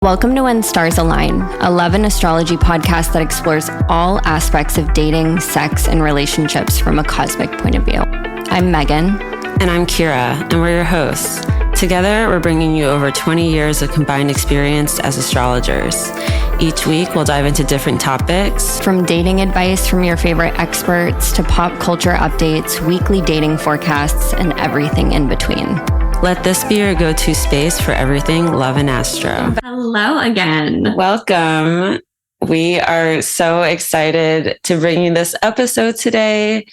Welcome to When Stars Align, a love and astrology podcast that explores all aspects of dating, sex, and relationships from a cosmic point of view. I'm Megan. And I'm Kirah, and we're your hosts. Together, we're bringing you over 20 years of combined experience as astrologers. Each week, we'll dive into different topics. From dating advice from your favorite experts to pop culture updates, weekly dating forecasts, and everything in between. Let this be your go-to space for everything love and astro. Hello again. Welcome. We are so excited to bring you this episode today.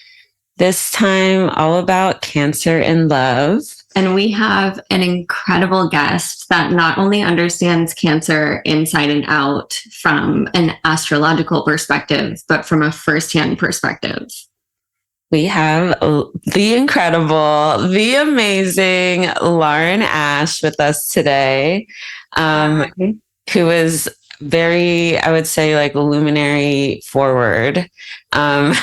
This time, all about Cancer and love. And we have an incredible guest that not only understands Cancer inside and out from an astrological perspective, but from a firsthand perspective. We have the incredible, the amazing Lauren Ash with us today, who is very, I would say, like luminary forward. And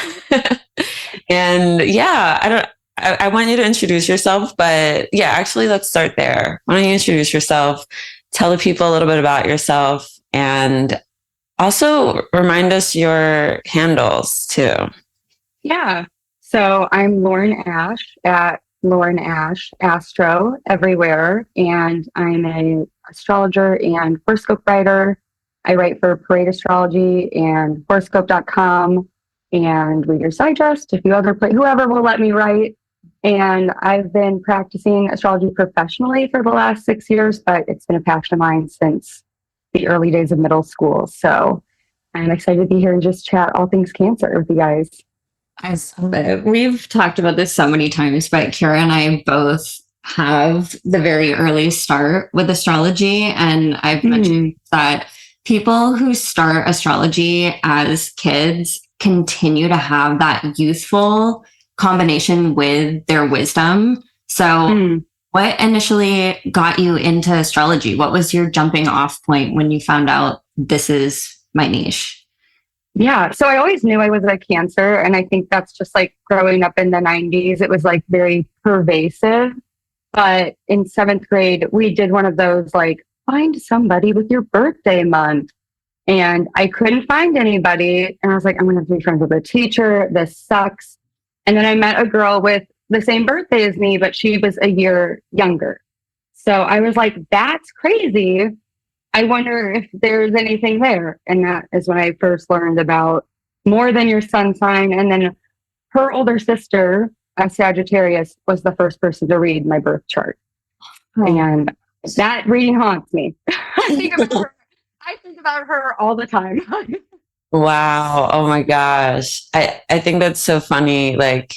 yeah, I want you to introduce yourself, but yeah, actually, let's start there. Why don't you introduce yourself, tell the people a little bit about yourself, and also remind us your handles too. Yeah. So I'm Lauren Ash at Lauren Ash Astro everywhere, and I'm an astrologer and horoscope writer. I write for Parade Astrology and horoscope.com and Reader's Digest, a few other whoever will let me write. And I've been practicing astrology professionally for the last 6 years, but it's been a passion of mine since the early days of middle school. So I'm excited to be here and just chat all things Cancer with you guys. I love it. We've talked about this so many times, but Kirah and I both have the very early start with astrology. And I've mentioned that people who start astrology as kids continue to have that youthful combination with their wisdom. So what initially got you into astrology? What was your jumping off point when you found out this is my niche? Yeah. So I always knew I was a Cancer. And I think that's just like growing up in the 90s. It was like very pervasive. But in 7th grade, we did one of those like, find somebody with your birthday month. And I couldn't find anybody. And I was like, I'm going to have to be friends with a teacher. This sucks. And then I met a girl with the same birthday as me, but she was a year younger. So I was like, that's crazy. I wonder if there's anything there. And that is when I first learned about more than your sun sign. And then her older sister, a Sagittarius, was the first person to read my birth chart. And that reading haunts me. I think about her all the time. Wow. Oh my gosh. I think that's so funny. Like,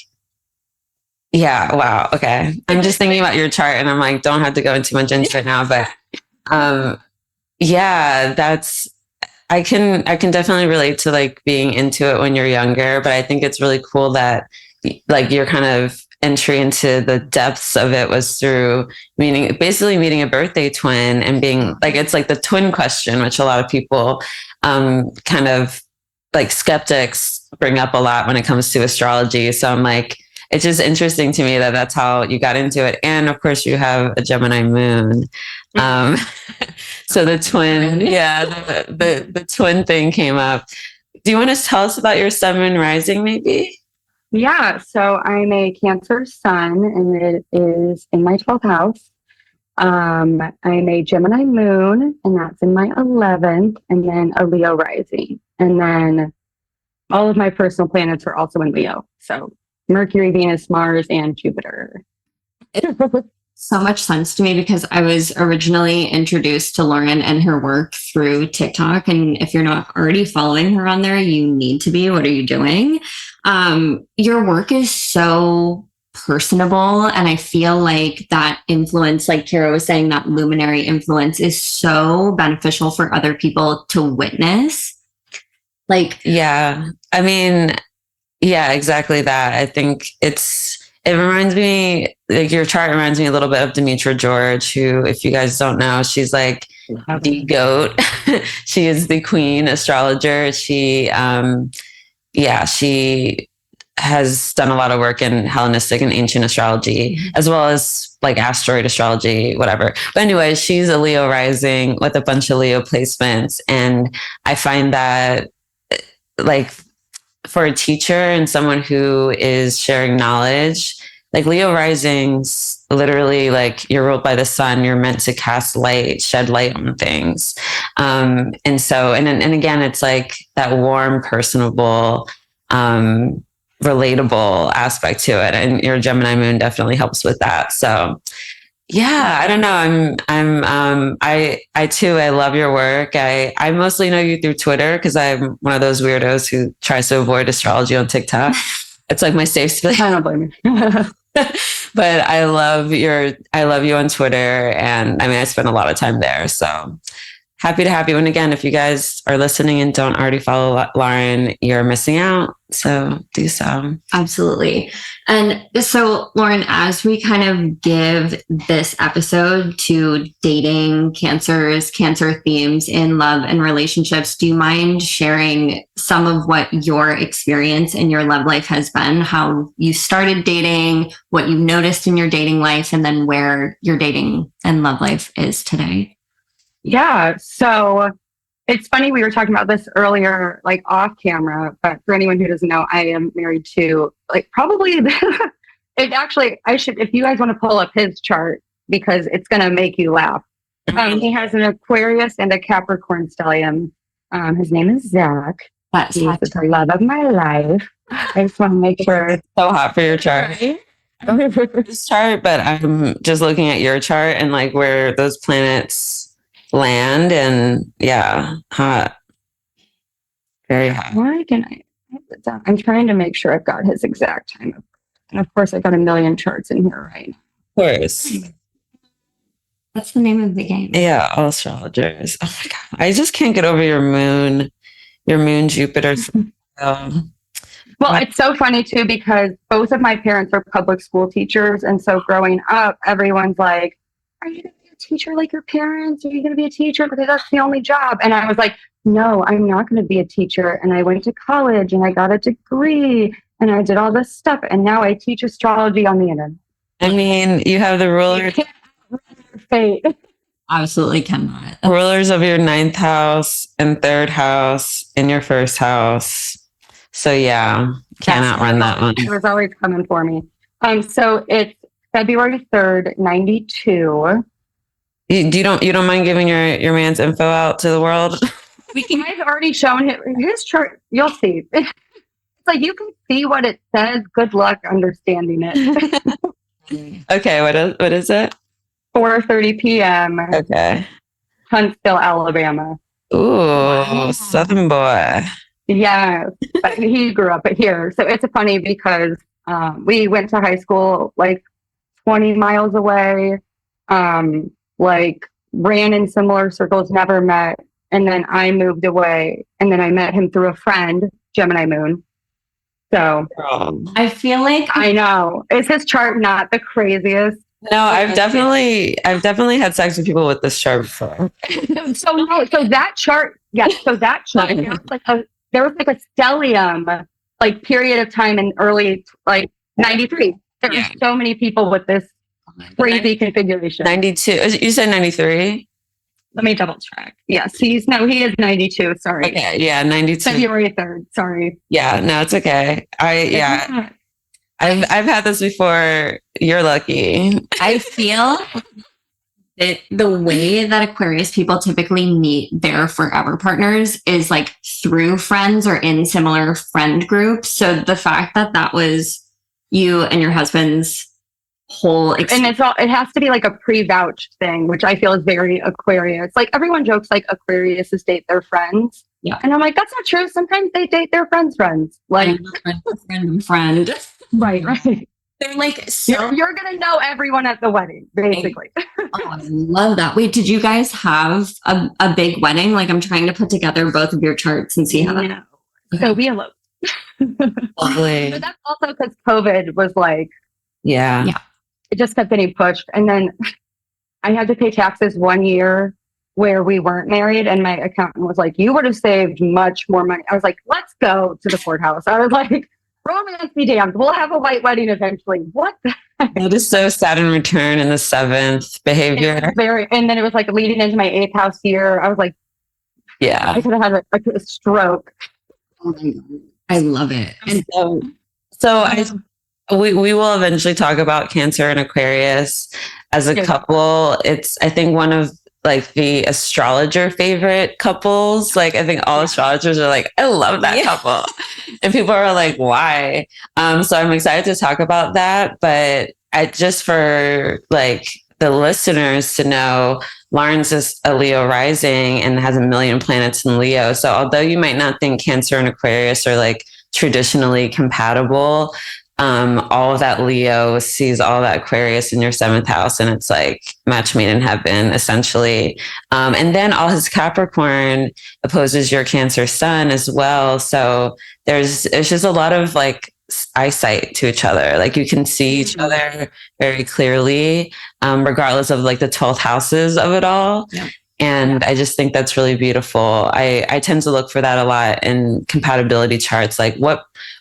yeah. Wow. Okay. I'm just thinking about your chart and I'm like, don't have to go into much into it now, but, yeah, I can definitely relate to like being into it when you're younger, but I think it's really cool that like your kind of entry into the depths of it was through basically meeting a birthday twin and being like, it's like the twin question, which a lot of people, kind of like skeptics bring up a lot when it comes to astrology. So I'm like, it's just interesting to me that that's how you got into it. And of course you have a Gemini moon. So the twin, the twin thing came up. Do you want to tell us about your sun, moon, rising maybe? Yeah. So I'm a Cancer sun and it is in my 12th house. I'm a Gemini moon and that's in my 11th, and then a Leo rising. And then all of my personal planets are also in Leo. So Mercury, Venus, Mars, and Jupiter. It makes so much sense to me because I was originally introduced to Lauren and her work through TikTok. And if you're not already following her on there, you need to be. What are you doing? Your work is so personable. And I feel like that influence, like Kirah was saying, that luminary influence is so beneficial for other people to witness. Like, yeah, I mean, yeah, exactly that. I think it reminds me, like your chart reminds me a little bit of Demetra George, who, if you guys don't know, she's like the GOAT. She is the queen astrologer. She has done a lot of work in Hellenistic and ancient astrology, as well as like asteroid astrology, whatever. But anyway, she's a Leo rising with a bunch of Leo placements. And I find that like for a teacher and someone who is sharing knowledge, like Leo risings, literally like you're ruled by the sun, you're meant to cast light, shed light on things. And so, and again, it's like that warm, personable, relatable aspect to it. And your Gemini moon definitely helps with that. So yeah, I don't know. I too, I love your work. I mostly know you through Twitter because I'm one of those weirdos who tries to avoid astrology on TikTok. It's like my safe space. I don't blame you. But I love you on Twitter. And I mean, I spend a lot of time there. So happy to have you. And again, if you guys are listening and don't already follow Lauren, you're missing out. So do so. Absolutely. And so, Lauren, as we kind of give this episode to dating, Cancer themes in love and relationships, do you mind sharing some of what your experience in your love life has been, how you started dating, what you noticed in your dating life, and then where your dating and love life is today? Yeah. So it's funny. We were talking about this earlier, like off camera, but for anyone who doesn't know, I am married to like probably it actually, I should, if you guys want to pull up his chart because it's going to make you laugh. He has an Aquarius and a Capricorn stellium. His name is Zach. That's He's the love of my life. I just want to make sure. It's so hot for your chart. This chart, but I'm just looking at your chart and like where those planets land, and yeah, hot, very hot. Why can I write it down? I'm trying to make sure I've got his exact time of, and of course I got a million charts in here right now. Of course. That's the name of the game. Yeah, all astrologers. Oh my god, I just can't get over your moon Jupiter. Well, it's so funny too because both of my parents are public school teachers, and so growing up, everyone's like, "Are you going to be a teacher like your parents? Are you going to be a teacher because that's the only job?" And I was like, "No, I'm not going to be a teacher." And I went to college and I got a degree and I did all this stuff, and now I teach astrology on the internet. I mean, you have the ruler. Fate. Absolutely cannot. Rulers of your 9th house and 3rd house in your 1st house. So yeah, cannot run that one. It was always coming for me. So it's February 3rd, 92. You don't mind giving your man's info out to the world? I've already shown his chart. You'll see. It's like you can see what it says. Good luck understanding it. Okay, what is it? 4:30 p.m. Okay. Huntsville, Alabama. Ooh, Wow. Southern boy. Yeah, but he grew up here. So it's funny because we went to high school like 20 miles away, like ran in similar circles, never met. And then I moved away and then I met him through a friend, Gemini moon. So I feel like I know. Is his chart not the craziest? No, I've definitely had sex with people with this chart before. So that chart, there was like a stellium like period of time in early like 93. There were so many people with this crazy configuration. 92. You said 93? Let me double check. Yes, he is 92. Sorry. Okay, yeah, 92. February 3rd. Sorry. Yeah, no, it's okay. I've had this before. You're lucky. I feel that the way that Aquarius people typically meet their forever partners is like through friends or in similar friend groups. So the fact that that was you and your husband's whole and it has to be like a pre-vouched thing, which I feel is very Aquarius. Like everyone jokes like Aquariuses date their friends. Yeah. And I'm like, that's not true. Sometimes they date their friends' like friend. Right. They're like, so you're gonna know everyone at the wedding, basically. Oh, I love that. Wait, did you guys have a big wedding? Like, I'm trying to put together both of your charts and see how that. So we eloped. Lovely. But that's also because COVID was like, yeah, it just kept getting pushed, and then I had to pay taxes 1 year where we weren't married, and my accountant was like, "You would have saved much more money." I was like, "Let's go to the courthouse." I was like, "Romance be damned. We'll have a white wedding eventually." What? That is so Saturn return in the 7th behavior. And then it was like leading into my 8th house year. I was like, Yeah. I could have had a stroke. Oh my God. I love it. And we will eventually talk about Cancer and Aquarius as a couple. It's, I think, one of like the astrologer favorite couples. Like, I think all astrologers are like, I love that couple. And people are like, why? So I'm excited to talk about that. But just for like the listeners to know, Lauren's is a Leo rising and has a million planets in Leo. So although you might not think Cancer and Aquarius are like traditionally compatible, all of that Leo sees all that Aquarius in your 7th house, and it's like match made in heaven, essentially. And then all his Capricorn opposes your Cancer sun as well. So it's just a lot of like eyesight to each other. Like you can see each other very clearly, regardless of like the 12th houses of it all. Yeah. And I just think that's really beautiful. I tend to look for that a lot in compatibility charts, like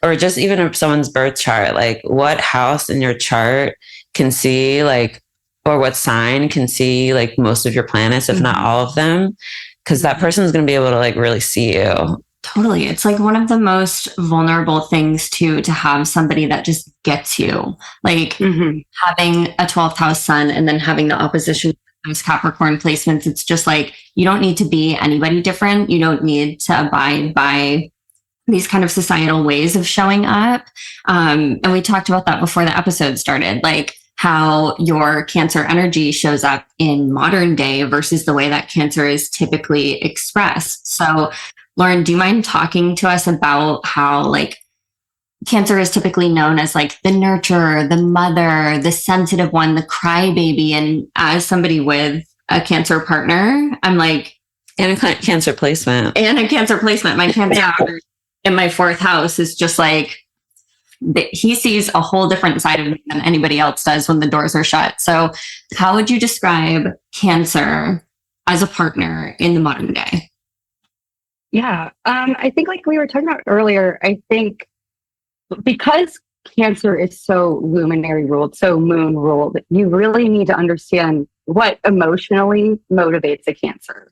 or just even if someone's birth chart, like what house in your chart can see like, or what sign can see like most of your planets, if not all of them, because that person's going to be able to like really see you. Totally. It's like one of the most vulnerable things to have somebody that just gets you, like having a 12th house sun and then having the opposition those Capricorn placements. It's just like, you don't need to be anybody different. You don't need to abide by these kind of societal ways of showing up. And we talked about that before the episode started, like how your Cancer energy shows up in modern day versus the way that Cancer is typically expressed. So Lauren, do you mind talking to us about how like Cancer is typically known as like the nurturer, the mother, the sensitive one, the crybaby. And as somebody with a Cancer partner, I'm like, and a Cancer placement. My Cancer in my 4th house is just like, he sees a whole different side of me than anybody else does when the doors are shut. So how would you describe Cancer as a partner in the modern day? Yeah. I think like we were talking about earlier, I think because Cancer is so luminary ruled, so moon ruled, you really need to understand what emotionally motivates a Cancer.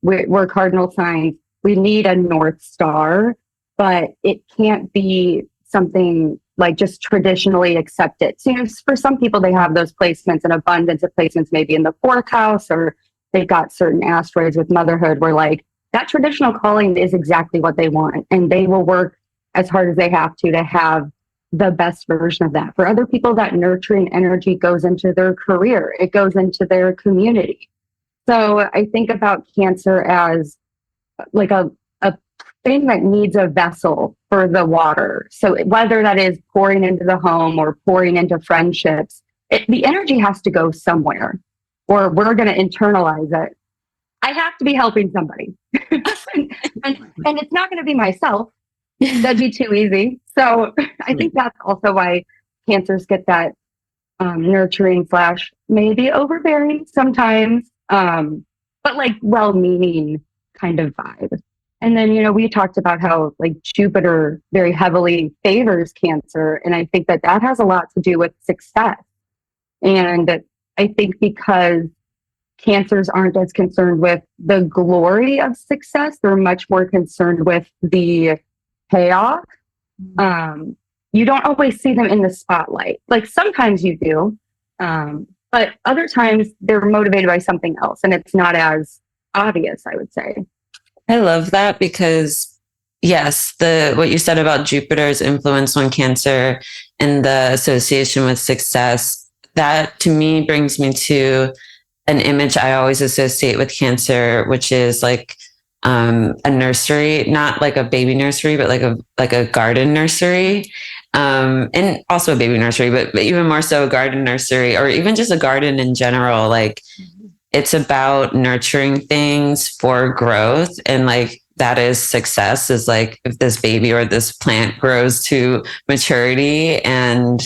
We're cardinal signs. We need a North Star, but it can't be something like just traditionally accepted. So, for some people, they have those placements, an abundance of placements, maybe in the 4th house, or they've got certain asteroids with motherhood where like that traditional calling is exactly what they want. And they will work as hard as they have to have the best version of that. For other people, that nurturing energy goes into their career. It goes into their community. So I think about Cancer as like a thing that needs a vessel for the water. So whether that is pouring into the home or pouring into friendships, the energy has to go somewhere or we're going to internalize it. I have to be helping somebody. and it's not going to be myself. That'd be too easy. So I think that's also why Cancers get that nurturing / maybe overbearing sometimes, but like well-meaning kind of vibe. And then, we talked about how like Jupiter very heavily favors Cancer. And I think that has a lot to do with success. And I think because Cancers aren't as concerned with the glory of success, they're much more concerned with the payoff. You don't always see them in the spotlight. Like sometimes you do, but other times they're motivated by something else and it's not as obvious, I would say. I love that because yes, what you said about Jupiter's influence on Cancer and the association with success, that to me brings me to an image I always associate with Cancer, which is like a nursery, not like a baby nursery, but like a garden nursery, and also a baby nursery, but even more so a garden nursery, or even just a garden in general. Like it's about nurturing things for growth, and like that is success. Is like if this baby or this plant grows to maturity and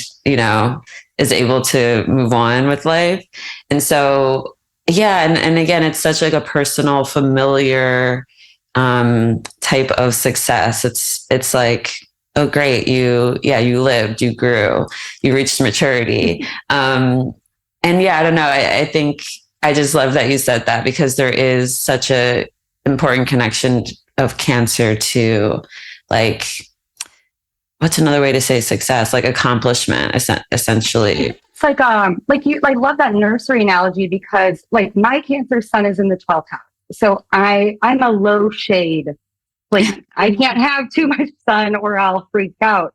is able to move on with life. And so, yeah. And again, it's such like a personal, familiar, type of success. It's like oh, great. You lived, you grew, you reached maturity. And yeah, I don't know. I think I just love that you said that, because there is such a important connection of Cancer to, like, what's another way to say success? Like accomplishment, essentially. It's like you, I love that nursery analogy, because like my Cancer sun is in the 12th house. So I'm a low shade. Like I can't have too much sun or I'll freak out.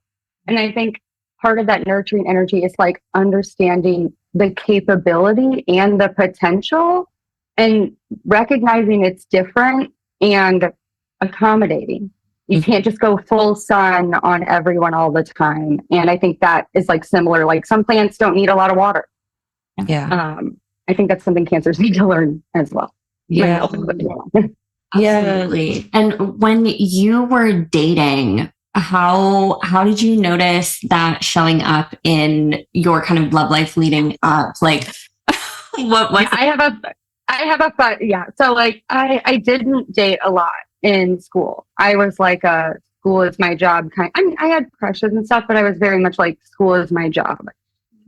And I think part of that nurturing energy is like understanding the capability and the potential and recognizing it's different and accommodating. You can't just go full sun on everyone all the time. And I think that is like similar. Like some plants don't need a lot of water. Yeah. I think that's something Cancers need to learn as well. Yeah. Absolutely. And when you were dating, how did you notice that showing up in your kind of love life leading up? Like, what was? I have a fun. Yeah. So like, I didn't date a lot in school. I was like a school is my job kind. I mean, I had crushes and stuff, but I was very much like school is my job.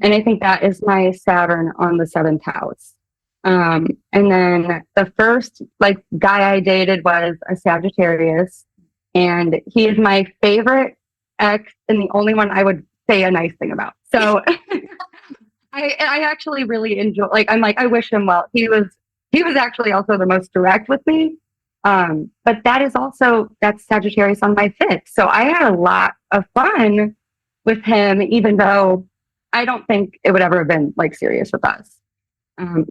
And I think that is my Saturn on the 7th house. And then the first like guy I dated was a Sagittarius, and he is my favorite ex and the only one I would say a nice thing about. So I actually really enjoy, like, I'm like, I wish him well. He was actually also the most direct with me. But that's Sagittarius on my 5th. So I had a lot of fun with him, even though I don't think it would ever have been like serious with us.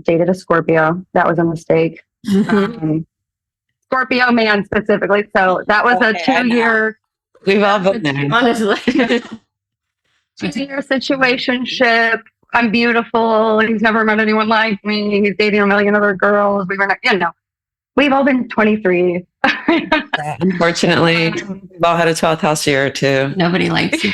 Dated a Scorpio. That was a mistake. Scorpio man specifically. So that was a 2-year. We've all been there. Honestly. 2-year situationship. I'm beautiful. He's never met anyone like me. He's dating a million other girls. We were not, we've all been 23. Unfortunately, we've all had a 12th house year or two. Nobody likes you.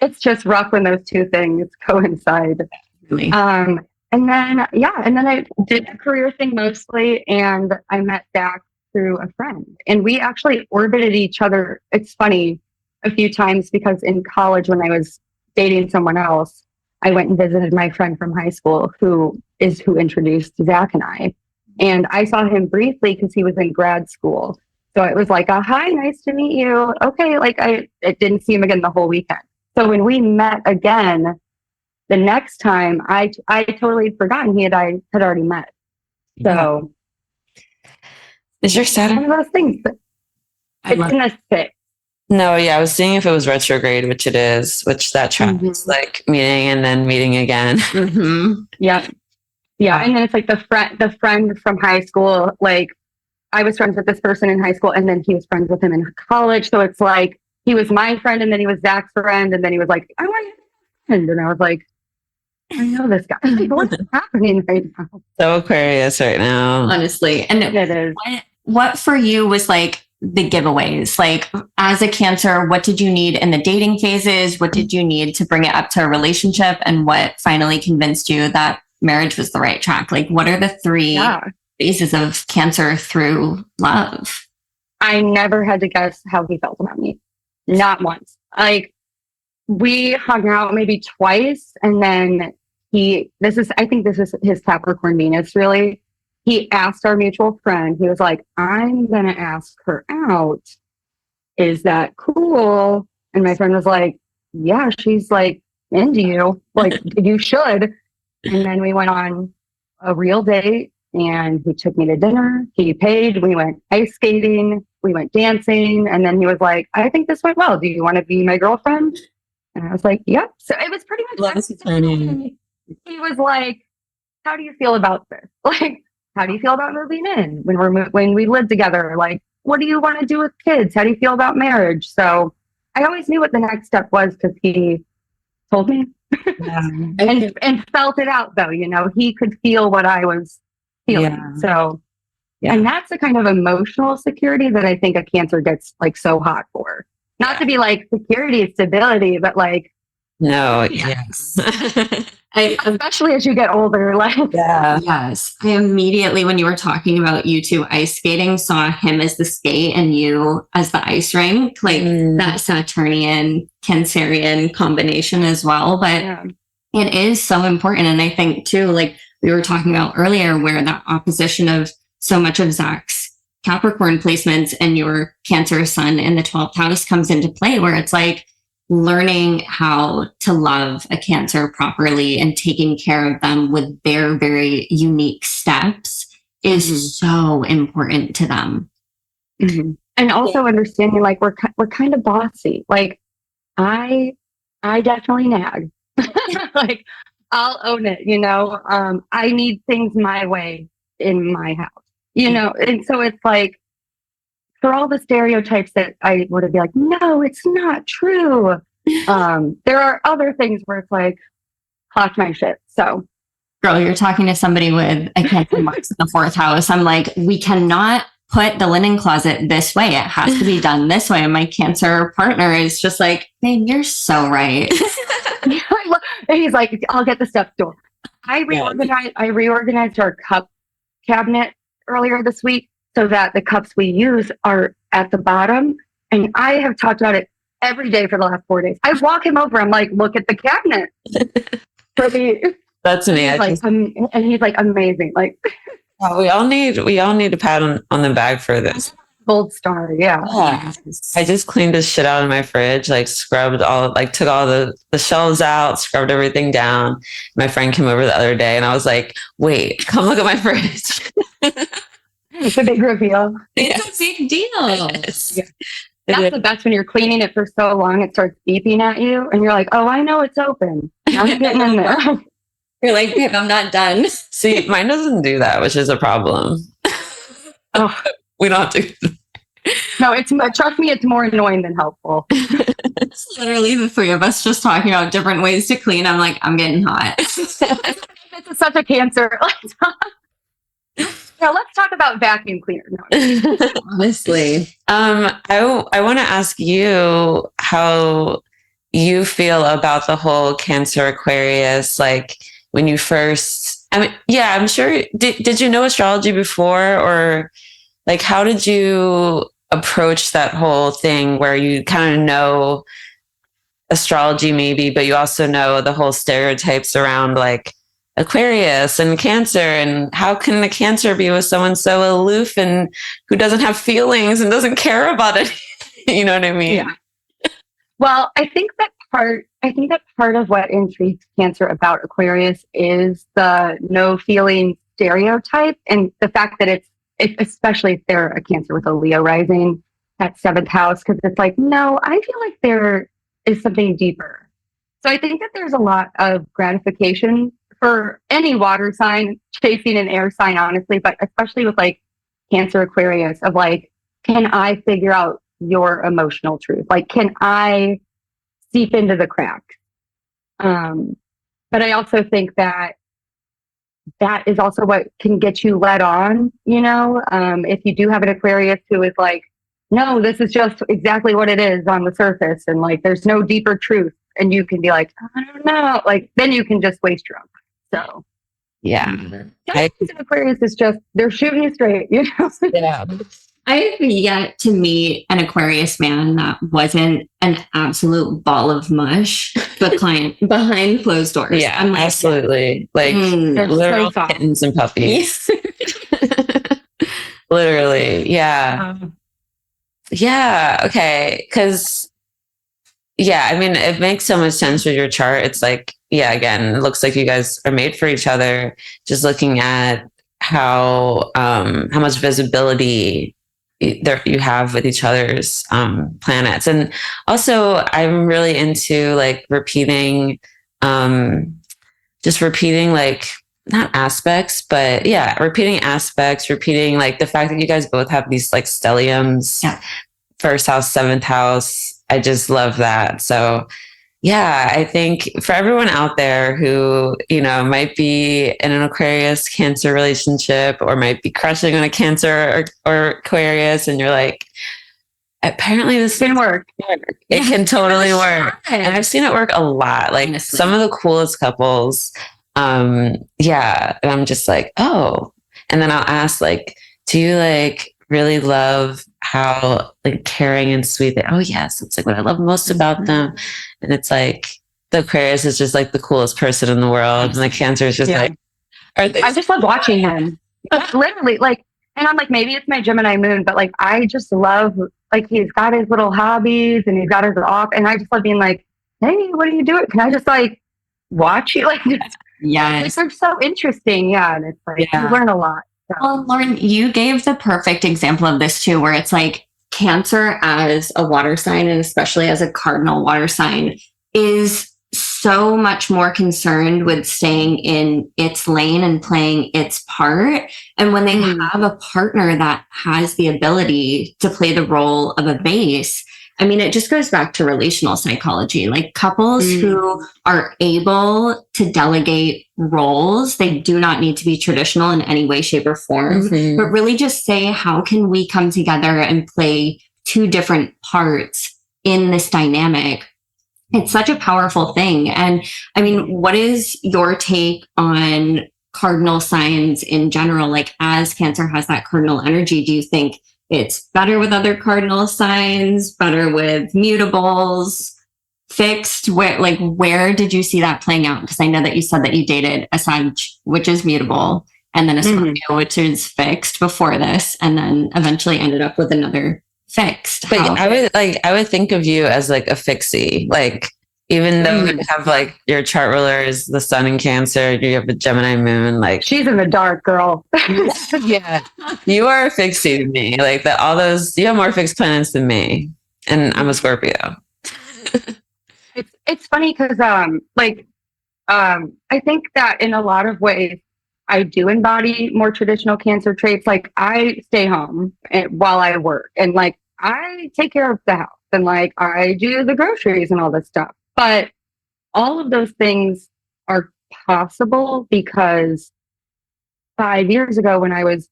It's just rough when those two things coincide. Really. And then I did the career thing mostly, and I met Dak through a friend, and we actually orbited each other. It's funny, a few times, because in college when I was dating someone else, I went and visited my friend from high school who introduced Zach and I. And I saw him briefly because he was in grad school. So it was like, hi, nice to meet you. Okay, like I didn't see him again the whole weekend. So when we met again, the next time I totally had forgotten I had already met. So is your Saturn one of those things? It's in a 6. No, yeah, I was seeing if it was retrograde, which it is, which that tracks like meeting and then meeting again. Yeah. And then it's like the friend from high school. Like I was friends with this person in high school, and then he was friends with him in college. So it's like he was my friend, and then he was Zach's friend, and then he was like, I want your friend, and I was like, I know this guy. Like, what's happening right now? So Aquarius right now, honestly. And it is. What for you was like the giveaways? Like as a Cancer, what did you need in the dating phases? What did you need to bring it up to a relationship? And what finally convinced you that marriage was the right track? Like what are the 3 phases of Cancer through love? I never had to guess how he felt about me. Not once. Like we hung out maybe twice, and then I think this is his Capricorn Venus, really. He asked our mutual friend, he was like, I'm going to ask her out. Is that cool? And my friend was like, yeah, she's like into you. Like, you should. And then we went on a real date, and he took me to dinner. He paid. We went ice skating. We went dancing. And then he was like, I think this went well. Do you want to be my girlfriend? And I was like, yep. So it was pretty much. He was like, how do you feel about this? Like, how do you feel about moving in when we live together? Like, what do you want to do with kids? How do you feel about marriage? So I always knew what the next step was because he told me and felt it out though. He could feel what I was feeling. Yeah. So, and that's the kind of emotional security that I think a Cancer gets like so hot for. Not to be like security, stability, but like, no, yes. Especially as you get older. Like, Yeah. Yes. I immediately, when you were talking about you two ice skating, saw him as the skate and you as the ice rink, like that Saturnian Cancerian combination as well. But yeah. it is so important. And I think too, like we were talking about earlier, where that opposition of so much of Zach's Capricorn placements and your Cancer sun in the 12th house comes into play, where it's like learning how to love a Cancer properly and taking care of them with their very unique steps is so important to them. And also understanding like we're kind of bossy. Like I definitely nag. Like I'll own it, you know. I need things my way in my house, you know. And so it's like for all the stereotypes that I would be like, no, it's not true. There are other things where it's like, clock my shit. So Girl, you're talking to somebody with a Cancer Mars in the 4th house. I'm like, we cannot put the linen closet this way. It has to be done this way. And my Cancer partner is just like, babe, you're so right. And he's like, I'll get the stuff door. I reorganized our cup cabinet earlier this week so that the cups we use are at the bottom. And I have talked about it every day for the last 4 days. I walk him over. I'm like, look at the cabinet. That's me. And he's like, amazing. Like, we all need a pat on the back for this. Gold star. Yeah. I just cleaned this shit out of my fridge, like scrubbed all, like took all the shelves out, scrubbed everything down. My friend came over the other day and I was like, wait, come look at my fridge. It's a big reveal. It's a big deal. Yes. Yeah. That's the best when you're cleaning it for so long, it starts beeping at you and you're like, oh, I know it's open. I'm getting in there. You're like, babe, I'm not done. See, mine doesn't do that, which is a problem. Oh. We don't have to. No, trust me, it's more annoying than helpful. It's literally the three of us just talking about different ways to clean. I'm like, I'm getting hot. It's such a Cancer. Yeah, let's talk about vacuum cleaner. No. Honestly. I want to ask you how you feel about the whole Cancer Aquarius, like when you first, I mean, yeah, I'm sure, did you know astrology before, or like, how did you approach that whole thing where you kind of know astrology maybe, but you also know the whole stereotypes around like Aquarius and Cancer, and how can a Cancer be with someone so aloof and who doesn't have feelings and doesn't care about it? You know what I mean? Yeah. Well, I think that part of what intrigues Cancer about Aquarius is the no feeling stereotype, and the fact that especially if they're a Cancer with a Leo rising at 7th house, because it's like, no, I feel like there is something deeper. So I think that there's a lot of gratification for any water sign chasing an air sign, honestly, but especially with like Cancer Aquarius, of like, can I figure out your emotional truth? Like, can I seep into the cracks? But I also think that is also what can get you led on, you know, if you do have an Aquarius who is like, no, this is just exactly what it is on the surface, and like there's no deeper truth, and you can be like, I don't know, like then you can just waste your own time. So yeah, Aquarius is just, they're shooting you straight, you know. Yeah. I've yet to meet an Aquarius man that wasn't an absolute ball of mush, but client behind closed doors. Yeah, I'm like, absolutely. Like literal so kittens and puppies. Literally. Yeah. Yeah. Okay. Because, yeah, I mean, it makes so much sense with your chart. It's like, yeah, again, it looks like you guys are made for each other. Just looking at how much visibility there you have with each other's planets. And also I'm really into like repeating like not aspects, but yeah, repeating aspects, repeating like the fact that you guys both have these like stelliums, 1st house, 7th house. I just love that. So yeah, I think for everyone out there who, you know, might be in an Aquarius Cancer relationship or might be crushing on a Cancer or Aquarius, and you're like, apparently this can work. It can totally work. And I've seen it work a lot. Like Honestly. some of the coolest couples. Yeah. And I'm just like, oh. And then I'll ask, like, do you like really love how like caring and sweet they, oh yes, it's like what I love most about them. And it's like the Aquarius is just like the coolest person in the world. And the Cancer is just like, are they? I just love watching him. Literally, like, and I'm like, maybe it's my Gemini moon, but like, I just love, like, he's got his little hobbies and he's got his off, and I just love being like, hey, what are you doing? Can I just like watch you? Like, Yes. they're so interesting. Yeah. And it's like, you learn a lot. So. Well, Lauren, you gave the perfect example of this too, where it's like Cancer as a water sign, and especially as a cardinal water sign, is so much more concerned with staying in its lane and playing its part. And when they have a partner that has the ability to play the role of a base, I mean, it just goes back to relational psychology. Like couples who are able to delegate roles, they do not need to be traditional in any way, shape, or form, but really just say, how can we come together and play two different parts in this dynamic? It's such a powerful thing. And I mean, what is your take on cardinal signs in general? Like, as Cancer has that cardinal energy, do you think it's better with other cardinal signs, better with mutables, fixed? Where did you see that playing out? Because I know that you said that you dated a Sag, which is mutable, and then a Scorpio, which is fixed before this, and then eventually ended up with another fixed. But I would think of you as like a fixie. Like, even though you have like your chart ruler is the sun in Cancer, you have a Gemini moon, like she's in the dark, girl. Yeah. You are a fixie to me. Like that, all those, you have more fixed planets than me. And I'm a Scorpio. It's funny because I think that in a lot of ways I do embody more traditional Cancer traits. Like I stay home while I work, and like I take care of the house, and like I do the groceries and all this stuff. But all of those things are possible because 5 years ago, when I was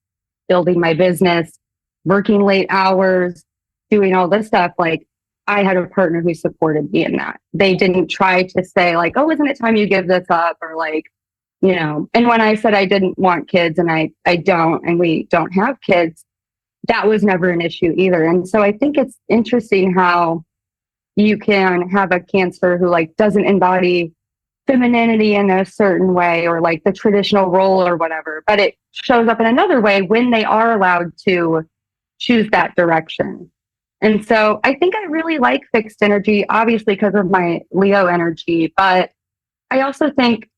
building my business, working late hours, doing all this stuff, like I had a partner who supported me in that. They didn't try to say like, oh, isn't it time you give this up? Or like, you know, and when I said I didn't want kids, and I don't, and we don't have kids, that was never an issue either. And so I think it's interesting how you can have a Cancer who like doesn't embody femininity in a certain way, or like the traditional role or whatever, but it shows up in another way when they are allowed to choose that direction. And so I think I really like fixed energy, obviously because of my Leo energy, but I also think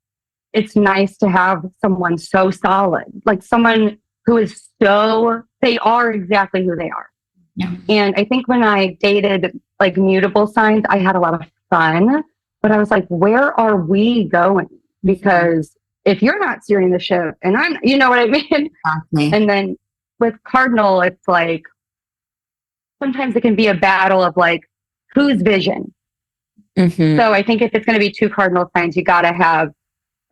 it's nice to have someone so solid, like someone who is they are exactly who they are. Yeah. And I think when I dated like mutable signs, I had a lot of fun, but I was like, where are we going? Because if you're not steering the ship, and I'm, you know what I mean? Exactly. And then with cardinal, it's like, sometimes it can be a battle of like, whose vision? So I think if it's going to be two cardinal signs, you got to have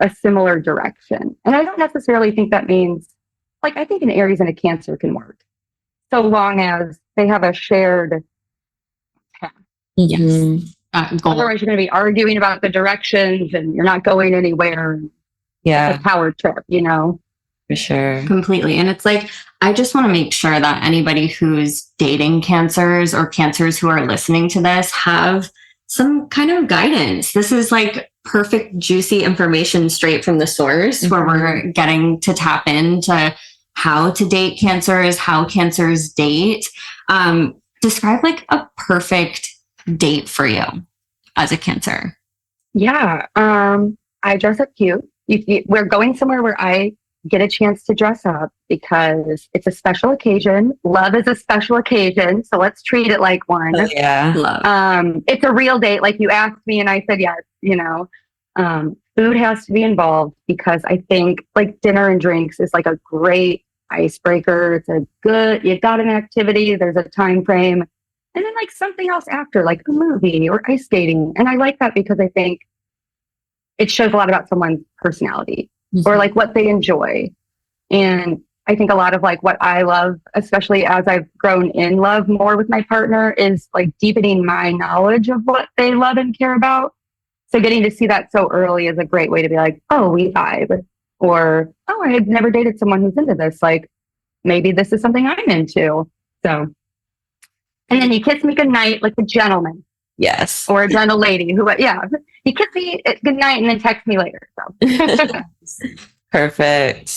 a similar direction. And I don't necessarily think that means, like, I think an Aries and a Cancer can work so long as they have a shared path. Yes. Goal. Otherwise, you're going to be arguing about the directions and you're not going anywhere. Yeah. It's a power trip, you know? For sure. Completely. And it's like, I just want to make sure that anybody who's dating Cancers or Cancers who are listening to this have some kind of guidance. This is like perfect, juicy information straight from the source where we're getting to tap into how to date Cancers, how Cancers date. Describe like a perfect date for you as a Cancer. Yeah. I dress up cute. We're going somewhere where I get a chance to dress up because it's a special occasion. Love is a special occasion. So let's treat it like one. Oh, yeah. Love. It's a real date. Like you asked me and I said, yes, you know, food has to be involved because I think like dinner and drinks is like a great icebreaker. It's a good, you've got an activity, there's a time frame, and then like something else after, like a movie or ice skating. And I like that because I think it shows a lot about someone's personality or like what they enjoy. And I think a lot of like what I love, especially as I've grown in love more with my partner, is like deepening my knowledge of what they love and care about. So getting to see that so early is a great way to be like, oh, we vibe. Or, oh, I had never dated someone who's into this. Like, maybe this is something I'm into. So, and then you kiss me goodnight like a gentleman. Yes. Or a gentle lady who, yeah, you kiss me goodnight and then text me later. So. Perfect.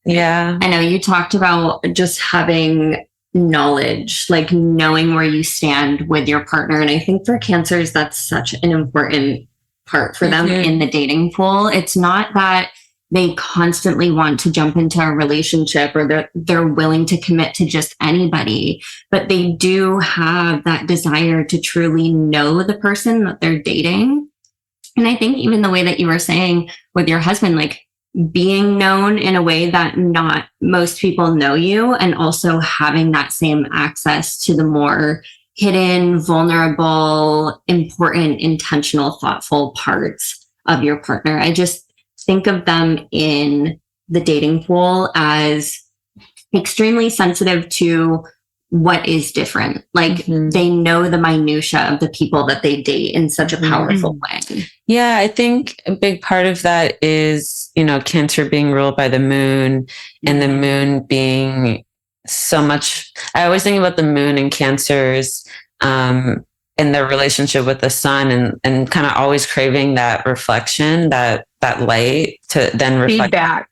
Yeah. I know you talked about just having knowledge, like knowing where you stand with your partner. And I think for cancers, that's such an important part for them in the dating pool. It's not that they constantly want to jump into a relationship or they're willing to commit to just anybody, but they do have that desire to truly know the person that they're dating. And I think even the way that you were saying with your husband, like being known in a way that not most people know you, and also having that same access to the more hidden, vulnerable, important, intentional, thoughtful parts of your partner. I just think of them in the dating pool as extremely sensitive to what is different. Like they know the minutia of the people that they date in such a powerful way. Yeah, I think a big part of that is, Cancer being ruled by the moon, and the moon being so much. I always think about the moon and Cancers in their relationship with the sun, and kind of always craving that reflection, that light to then reflect feedback.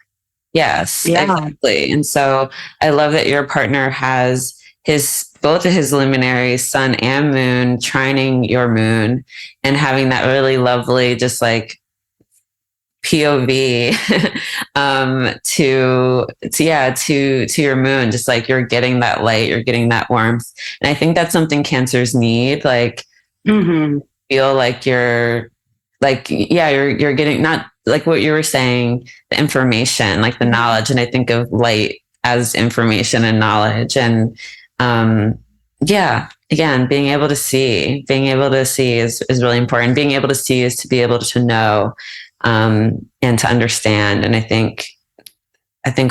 Yes, exactly. And so I love that your partner has both of his luminaries, sun and moon, trining your moon, and having that really lovely, just like POV to your moon, just like you're getting that light, you're getting that warmth. And I think that's something Cancers need, like feel like you're getting, not like what you were saying, the information, like the knowledge. And I think of light as information and knowledge. And again, being able to see is really important. Being able to see is to be able to know and to understand. And I think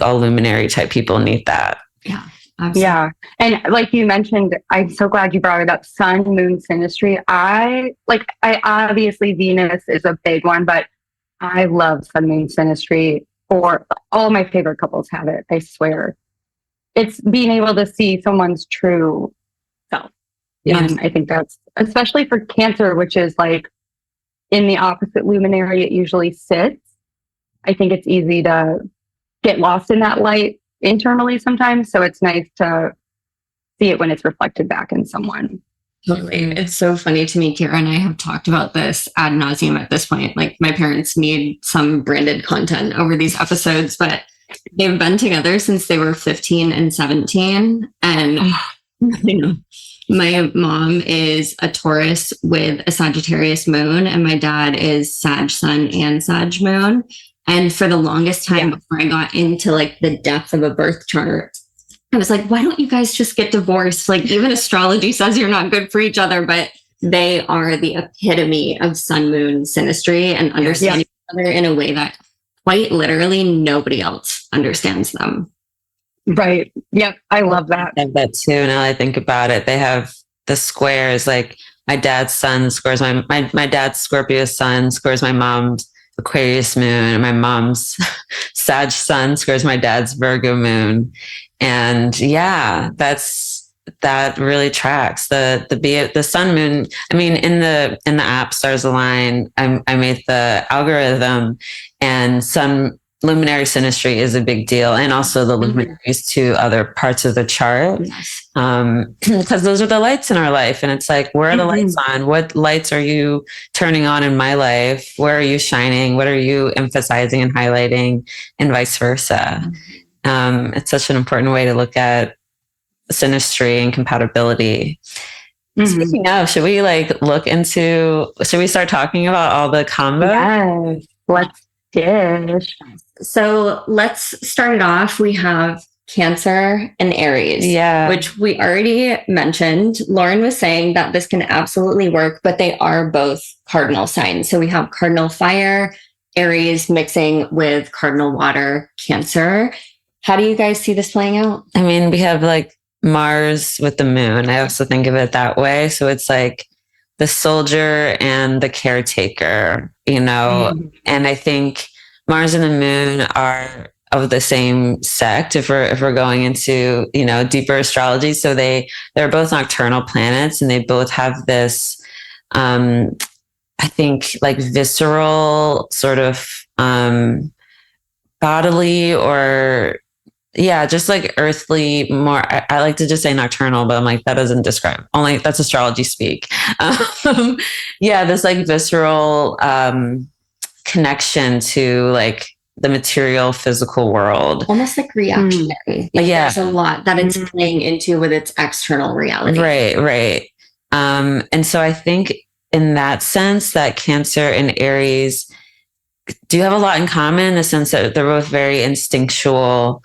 all luminary type people need that. Yeah. Absolutely. Yeah. And like you mentioned, I'm so glad you brought it up. Sun, moon, synastry. I obviously Venus is a big one, but I love sun, moon, synastry. Or all my favorite couples have it. I swear. It's being able to see someone's true self. Yeah. And I think that's, especially for Cancer, which is like in the opposite luminary, it usually sits. I think it's easy to get lost in that light internally sometimes. So it's nice to see it when it's reflected back in someone. Totally. It's so funny to me, Kirah and I have talked about this ad nauseum at this point. Like my parents need some branded content over these episodes, but they've been together since they were 15 and 17. And my mom is a Taurus with a Sagittarius moon, and my dad is Sag sun and Sag moon. And for the longest time before I got into like the depth of a birth chart, I was like, why don't you guys just get divorced? Like even astrology says you're not good for each other, but they are the epitome of sun, moon, synastry and understanding each other in a way that quite literally nobody else understands them. Right. Yep. I love that. I have that too. Now I think about it, they have the squares, like my dad's sun squares my dad's Scorpio sun squares my mom's Aquarius moon, and my mom's Sag sun squares my dad's Virgo moon. And that really tracks the sun moon. I mean, in the app Stars Align, I made the algorithm, and sun luminary synastry is a big deal, and also the luminaries to other parts of the chart, because those are the lights in our life. And it's like, where are the lights on? What lights are you turning on in my life? Where are you shining? What are you emphasizing and highlighting, and vice versa? It's such an important way to look at synastry and compatibility. Speaking of, should we start talking about all the combo? Yes, let's dish. So let's start it off. We have Cancer and Aries, which we already mentioned. Lauren was saying that this can absolutely work, but they are both cardinal signs. So we have cardinal fire, Aries mixing with cardinal water, Cancer. How do you guys see this playing out? I mean, we have like Mars with the moon. I also think of it that way. So it's like the soldier and the caretaker, and I think Mars and the moon are of the same sect if we're going into, deeper astrology. So they're both nocturnal planets, and they both have this, I think, like visceral sort of bodily, or just like earthly, more. I like to just say nocturnal, but I'm like, that doesn't describe, only that's astrology speak. This like visceral connection to like the material physical world. Almost like reactionary. There's a lot that it's playing into with its external reality. Right. And so I think in that sense that Cancer and Aries do have a lot in common, in the sense that they're both very instinctual,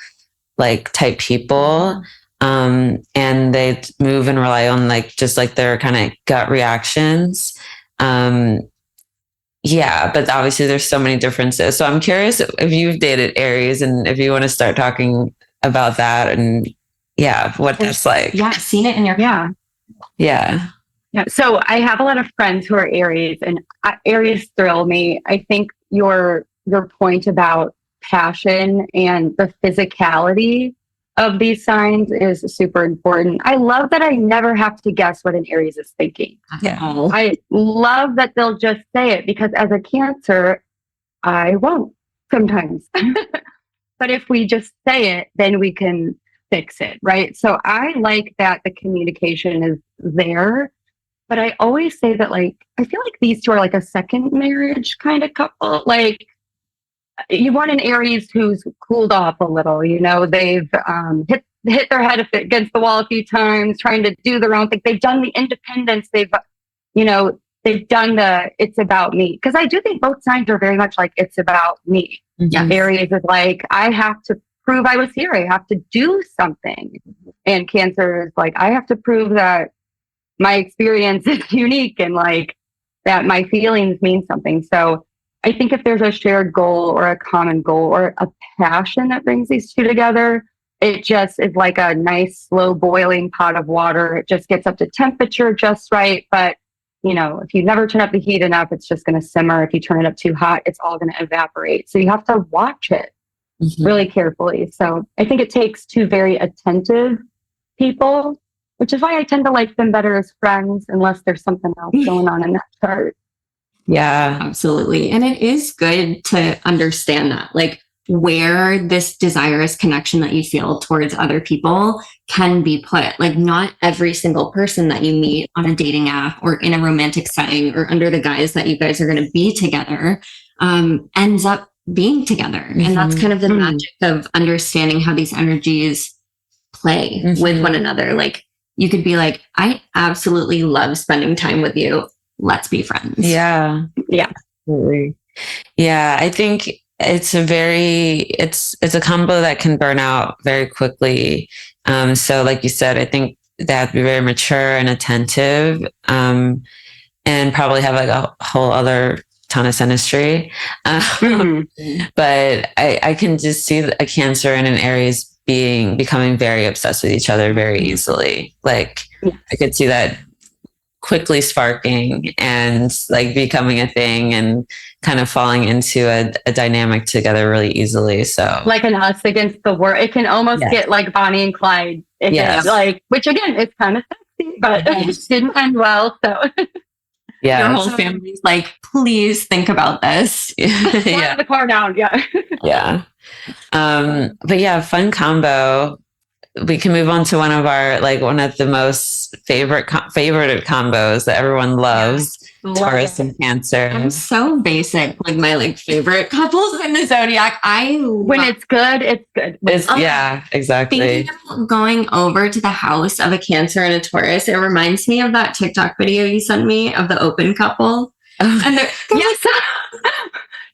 like type people. And they move and rely on like just like their kind of gut reactions. But obviously there's so many differences. So I'm curious if you've dated Aries, and if you want to start talking about that, and what that's like. Yeah, seen it in your Yeah. So I have a lot of friends who are Aries, and Aries thrill me. I think your point about passion and the physicality of these signs is super important. I love that I never have to guess what an Aries is thinking. I love that they'll just say it, because as a Cancer, I won't sometimes. But if we just say it, then we can fix it, right? So I like that the communication is there. But I always say that, like, I feel like these two are like a second marriage kind of couple. Like, you want an Aries who's cooled off a little, they've hit their head against the wall a few times, trying to do their own thing. They've done the independence. They've done the it's about me. Because I do think both signs are very much like it's about me. Yes. Aries is like, I have to prove I was here. I have to do something. And Cancer is like, I have to prove that my experience is unique, and like that my feelings mean something. So I think if there's a shared goal or a common goal or a passion that brings these two together, it just is like a nice, slow boiling pot of water. It just gets up to temperature just right. But, if you never turn up the heat enough, it's just going to simmer. If you turn it up too hot, it's all going to evaporate. So you have to watch it really carefully. So I think it takes two very attentive people, which is why I tend to like them better as friends, unless there's something else going on in that chart. Yeah, absolutely. And it is good to understand that, like, where this desirous connection that you feel towards other people can be put. Like, not every single person that you meet on a dating app or in a romantic setting or under the guise that you guys are going to be together ends up being together. And that's kind of the magic of understanding how these energies play with one another. Like, you could be like, I absolutely love spending time with you. Let's be friends. Yeah. Absolutely. Yeah. I think it's a combo that can burn out very quickly. So like you said, I think they have to be very mature and attentive, and probably have like a whole other ton of synastry. But I can just see a Cancer and an Aries becoming very obsessed with each other very easily. Like, I could see that quickly sparking and like becoming a thing, and kind of falling into a dynamic together really easily. So like an us against the world, it can almost get like Bonnie and Clyde. Like, which again, it's kind of sexy, but it didn't end well. So your whole family's like, please think about this. Slow the car down. But fun combo. We can move on to one of the most favorite combos that everyone loves. Taurus and Cancer. I'm so basic with my favorite couples in the zodiac. When it's good, it's good. Exactly. Thinking of going over to the house of a Cancer and a Taurus, it reminds me of that TikTok video you sent me of the open couple. And yes.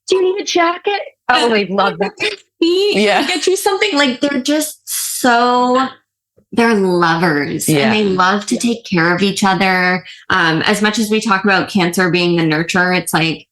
Do you need a jacket? Oh, we love that. Get you something. Like, they're just they're lovers, and they love to take care of each other. As much as we talk about Cancer being the nurturer, it's like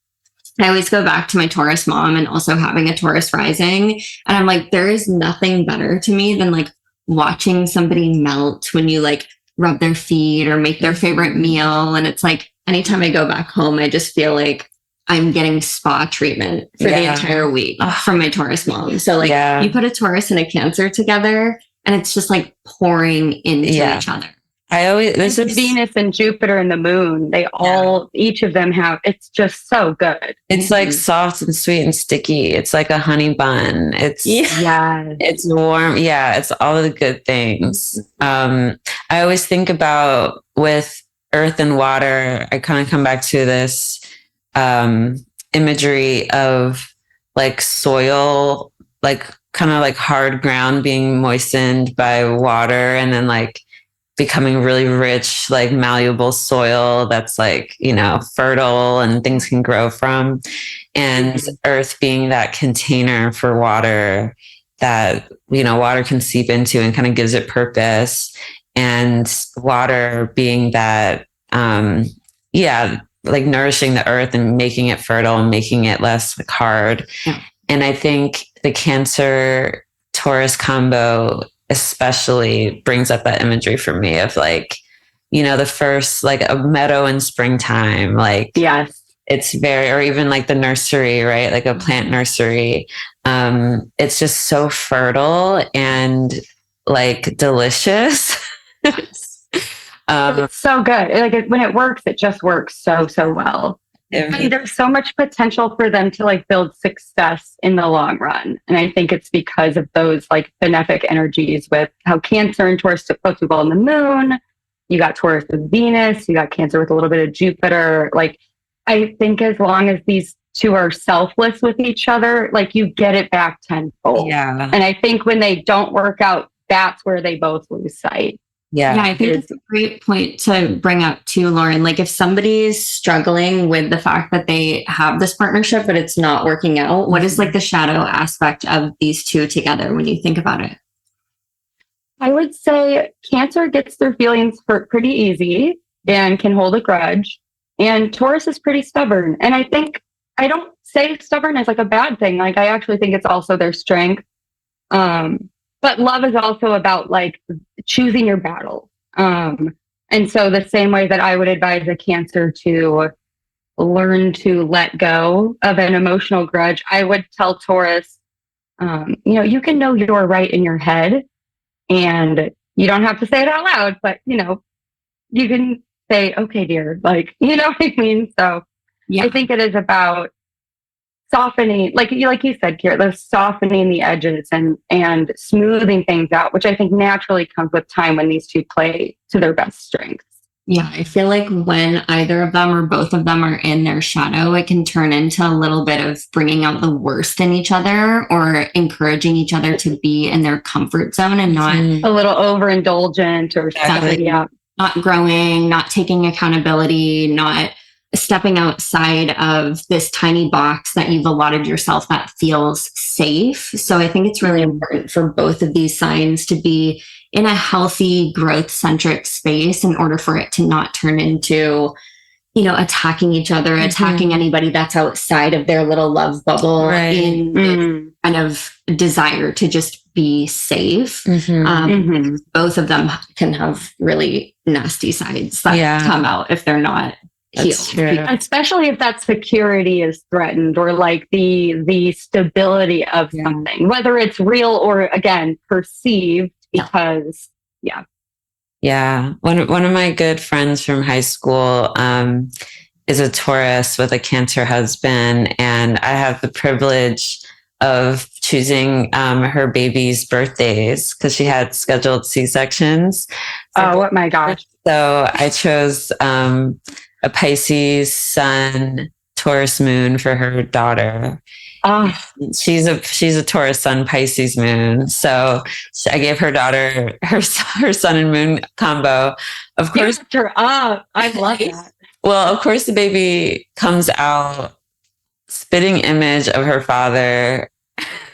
I always go back to my Taurus mom and also having a Taurus rising. And I'm like, there is nothing better to me than like watching somebody melt when you like rub their feet or make their favorite meal. And it's like, anytime I go back home, I just feel like I'm getting spa treatment for the entire week from my Taurus mom. So like you put a Taurus and a Cancer together and it's just like pouring into each other. This is Venus and Jupiter and the moon. They all, each of them have, it's just so good. It's like soft and sweet and sticky. It's like a honey bun. It's it's warm. Yeah. It's all the good things. I always think about with earth and water, I kind of come back to this, imagery of like soil, like kind of like hard ground being moistened by water and then like becoming really rich, like malleable soil that's like, you know, fertile and things can grow from. And earth being that container for water that, you know, water can seep into and kind of gives it purpose. And water being that, like nourishing the earth and making it fertile and making it less like hard. Yeah. And I think the Cancer Taurus combo especially brings up that imagery for me of like, you know, the first, like a meadow in springtime, like, it's very, or even like the nursery, right? Like a plant nursery. It's just so fertile and like delicious. It's so good. Like when it works, it just works so well. I mean, there's so much potential for them to like build success in the long run. And I think it's because of those like benefic energies with how Cancer and Taurus both do well in the moon. You got Taurus with Venus, you got Cancer with a little bit of Jupiter. Like, I think as long as these two are selfless with each other, like you get it back tenfold. Yeah. And I think when they don't work out, that's where they both lose sight. Yeah, I think it's a great point to bring up too, Lauren. Like if somebody's struggling with the fact that they have this partnership, but it's not working out, what is like the shadow aspect of these two together when you think about it? I would say Cancer gets their feelings hurt pretty easy and can hold a grudge. And Taurus is pretty stubborn. And I think, I don't say stubborn as like a bad thing. Like I actually think it's also their strength. But love is also about like choosing your battle. And so the same way that I would advise a Cancer to learn to let go of an emotional grudge, I would tell Taurus, you know, you can know you're right in your head and you don't have to say it out loud, but you know, you can say, okay, dear, like, you know what I mean? So I think it is about softening, like you said, Kirah, the softening the edges and smoothing things out, which I think naturally comes with time when these two play to their best strengths. Yeah, I feel like when either of them or both of them are in their shadow, it can turn into a little bit of bringing out the worst in each other or encouraging each other to be in their comfort zone and not a little overindulgent or something. Yeah, not growing, not taking accountability, not stepping outside of this tiny box that you've allotted yourself that feels safe. So I think it's really important for both of these signs to be in a healthy, growth-centric space in order for it to not turn into, you know, attacking each other, attacking anybody that's outside of their little love bubble in kind of desire to just be safe. Both of them can have really nasty sides that come out if they're not healed. Especially if that security is threatened or like the stability of something, whether it's real or again perceived, because one of my good friends from high school is a Taurus with a Cancer husband, and I have the privilege of choosing her baby's birthdays because she had scheduled C-sections. Oh my gosh. So I chose a Pisces sun, Taurus moon for her daughter. She's a Taurus sun, Pisces moon. So I gave her daughter her sun and moon combo. Of course, I love that. Well, of course, the baby comes out spitting image of her father,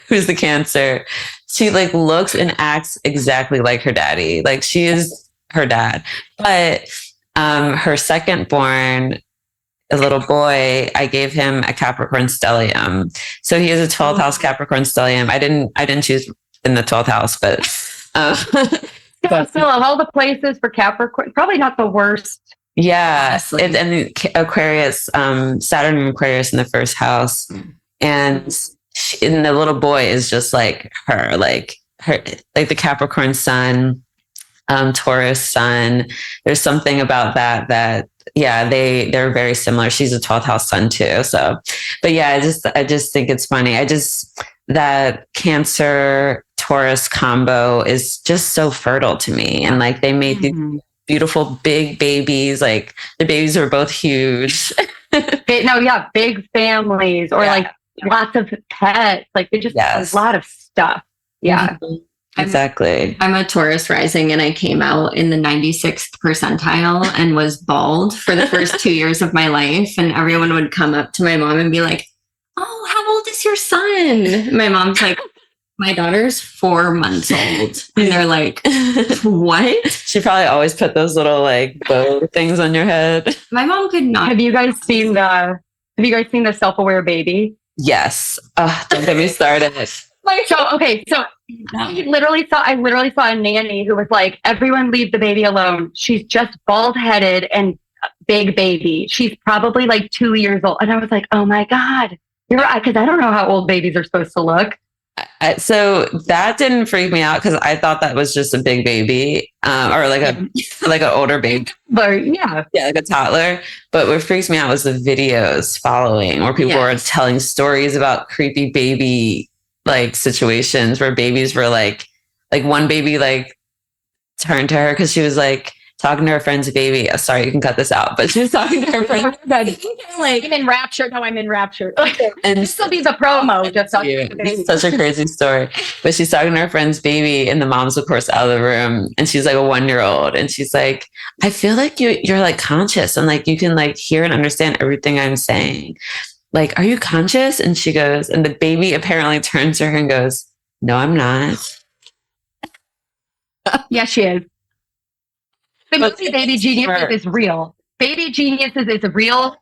who's the Cancer. She like looks and acts exactly like her daddy. Like she is her dad, but her second born a little boy, I gave him a Capricorn stellium. So he is a 12th house Capricorn stellium. I didn't choose in the 12th house, but still of all the places for Capricorn, probably not the worst. Yeah, and Aquarius, Saturn and Aquarius in the first house, and the little boy is just like her, like the Capricorn sun, Taurus sun. There's something about that yeah, they're very similar. She's a 12th house sun too. So, but yeah, I just think it's funny. That Cancer Taurus combo is just so fertile to me, and like they made these beautiful big babies. Like the babies are both huge. Big families, or like lots of pets. Like they just a lot of stuff. Yeah. Exactly. I'm a Taurus rising, and I came out in the 96th percentile and was bald for the first 2 years of my life. And everyone would come up to my mom and be like, "Oh, how old is your son?" My mom's like, "My daughter's 4 months old." And they're like, "What?" She probably always put those little like bow things on your head. My mom could not. Have you guys seen the self-aware baby? Yes. Don't get me started. So I literally saw a nanny who was like, "Everyone leave the baby alone. She's just bald-headed and big baby. She's probably like 2 years old." And I was like, "Oh my God, you're right." Because I don't know how old babies are supposed to look. So that didn't freak me out because I thought that was just a big baby, or like an older baby. But yeah, like a toddler. But what freaks me out was the videos following where people were telling stories about creepy baby like situations where babies were like one baby like turned to her because she was like talking to her friend's baby. Oh, sorry, you can cut this out, but she was talking to her friend. Like, I'm in rapture. No, I'm in rapture. And this will be the promo. Just such a crazy story. But she's talking to her friend's baby, and the mom's of course out of the room, and she's like a 1-year-old, and she's like, "I feel like you're like conscious, and like you can like hear and understand everything I'm saying. Like, are you conscious?" And she goes, and the baby apparently turns to her and goes, "No, I'm not." Yeah, she is. The movie Baby Geniuses is real. Baby Geniuses is real.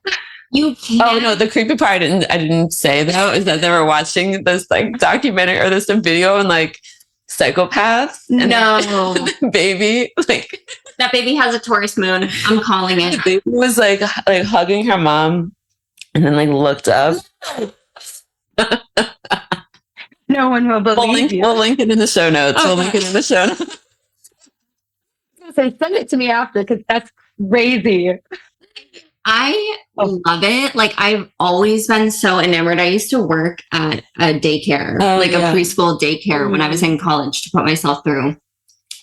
You can't. Oh no, the creepy part I didn't say though is that they were watching this like documentary or this video on like psychopaths. No. Baby, like that baby has a Taurus moon. I'm calling it. Baby was like hugging her mom and then like looked up. No one will believe you. We'll link it in the show notes. We'll link it in the show notes. So send it to me after because that's crazy. I love it. Like I've always been so enamored. I used to work at a daycare, a preschool daycare when I was in college to put myself through.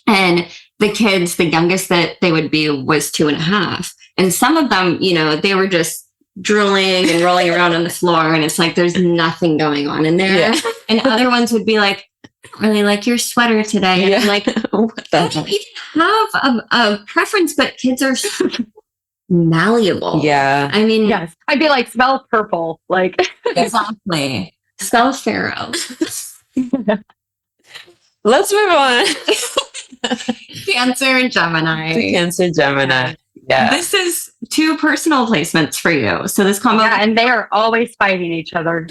And the kids, the youngest that they would be was 2.5. And some of them, they were just drooling and rolling around on the floor. And it's like, there's nothing going on in there. Yeah. And other ones would be like, "Really like your sweater today." And I'm like, I don't even have a preference, but kids are so malleable. Yeah. I mean, yes. I'd be like, "Smell purple." Like, exactly. Spell Pharaoh. Let's move on. Cancer and Gemini. Cancer, Gemini. Yeah. This is 2 personal placements for you. So this combo. Yeah, and they are always fighting each other.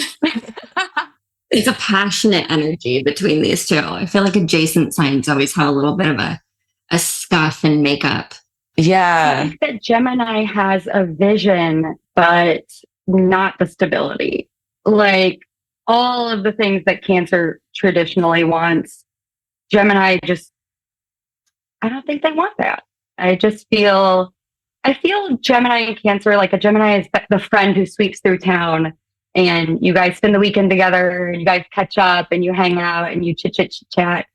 It's a passionate energy between these two. I feel like adjacent signs always have a little bit of a scuff and makeup. Yeah. I think that Gemini has a vision, but not the stability. Like all of the things that Cancer traditionally wants, Gemini I don't think they want that. I feel Gemini and Cancer, like a Gemini is the friend who sweeps through town. And you guys spend the weekend together and you guys catch up and you hang out and you chit-chat.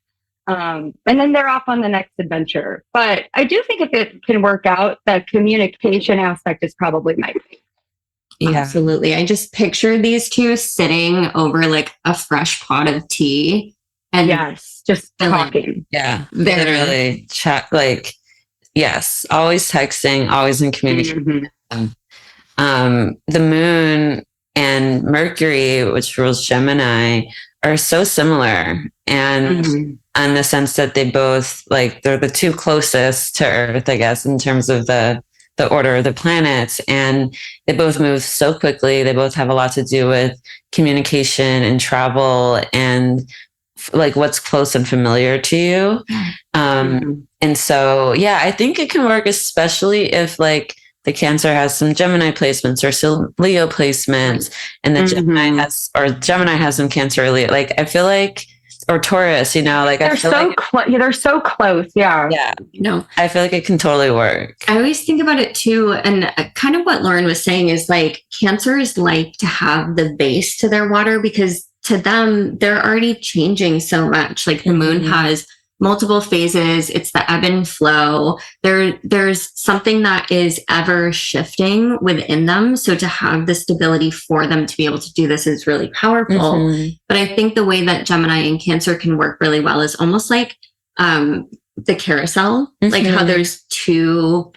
And then they're off on the next adventure. But I do think if it can work out, the communication aspect is probably my favorite. Yeah. Absolutely. I just picture these two sitting over like a fresh pot of tea. And yes, just talking. Yeah. Literally chat, like, yes, always texting, always in communication. Mm-hmm. The moon and Mercury, which rules Gemini, are so similar. And in the sense that they both, like, they're the 2 closest to Earth, I guess, in terms of the the order of the planets, and they both move so quickly. They both have a lot to do with communication and travel and like what's close and familiar to you. And so, yeah, I think it can work, especially if like the Cancer has some Gemini placements or some Leo placements, and the Gemini has some Cancer or Leo. Like, I feel like, or Taurus, you know, like they're so they're so close. Yeah. I feel like it can totally work. I always think about it too, and kind of what Lauren was saying is like Cancers like to have the base to their water, because to them they're already changing so much. Like the moon has multiple phases, it's the ebb and flow. There's something that is ever shifting within them, so to have the stability for them to be able to do this is really powerful. But I think the way that Gemini and Cancer can work really well is almost like the carousel, like how there's two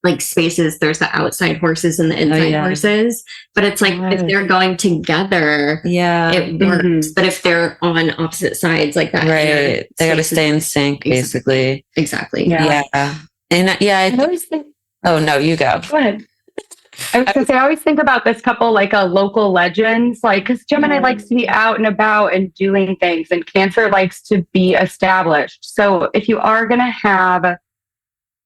like spaces, there's the outside horses and the inside horses, but it's like if they're going together, it works. But if they're on opposite sides like that, they got to stay in sync, basically. Exactly. And I always think, oh no, you go ahead. I was gonna say, I always think about this couple like a local legends, like, because Gemini likes to be out and about and doing things, and Cancer likes to be established. So if you are gonna have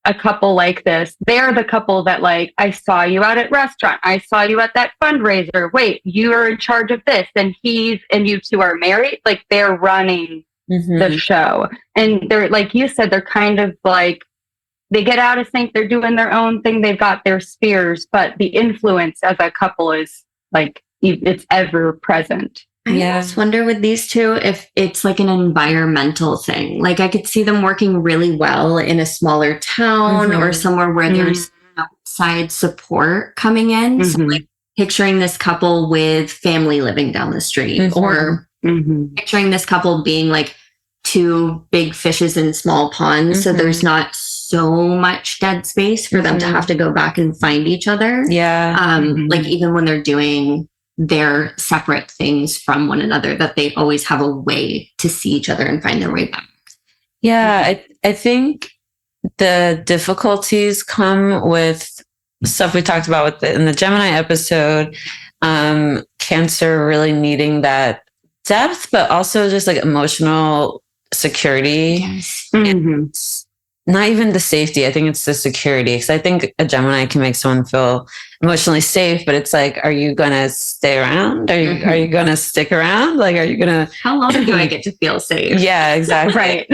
a couple like this, they're the couple that like, I saw you out at restaurant, I saw you at that fundraiser, wait, you're in charge of this, and you two are married. Like, they're running the show, and they're, like you said, they're kind of like, they get out of sync, they're doing their own thing, they've got their spheres, but the influence as a couple is like, it's ever present. I just wonder with these two if it's like an environmental thing. Like, I could see them working really well in a smaller town or somewhere where there's outside support coming in. So like picturing this couple with family living down the street, or picturing this couple being like two big fishes in small ponds. So there's not so much dead space for them to have to go back and find each other. Like even when they're doing their separate things from one another, that they always have a way to see each other and find their way back. I think the difficulties come with stuff we talked about in the Gemini episode. Cancer really needing that depth, but also just like emotional security. Not even the safety. I think it's the security, because I think a Gemini can make someone feel emotionally safe, but it's like, are you going to stay around? Are you going to stick around? Like, are you going to, how long do I get to feel safe? Yeah, exactly. Right.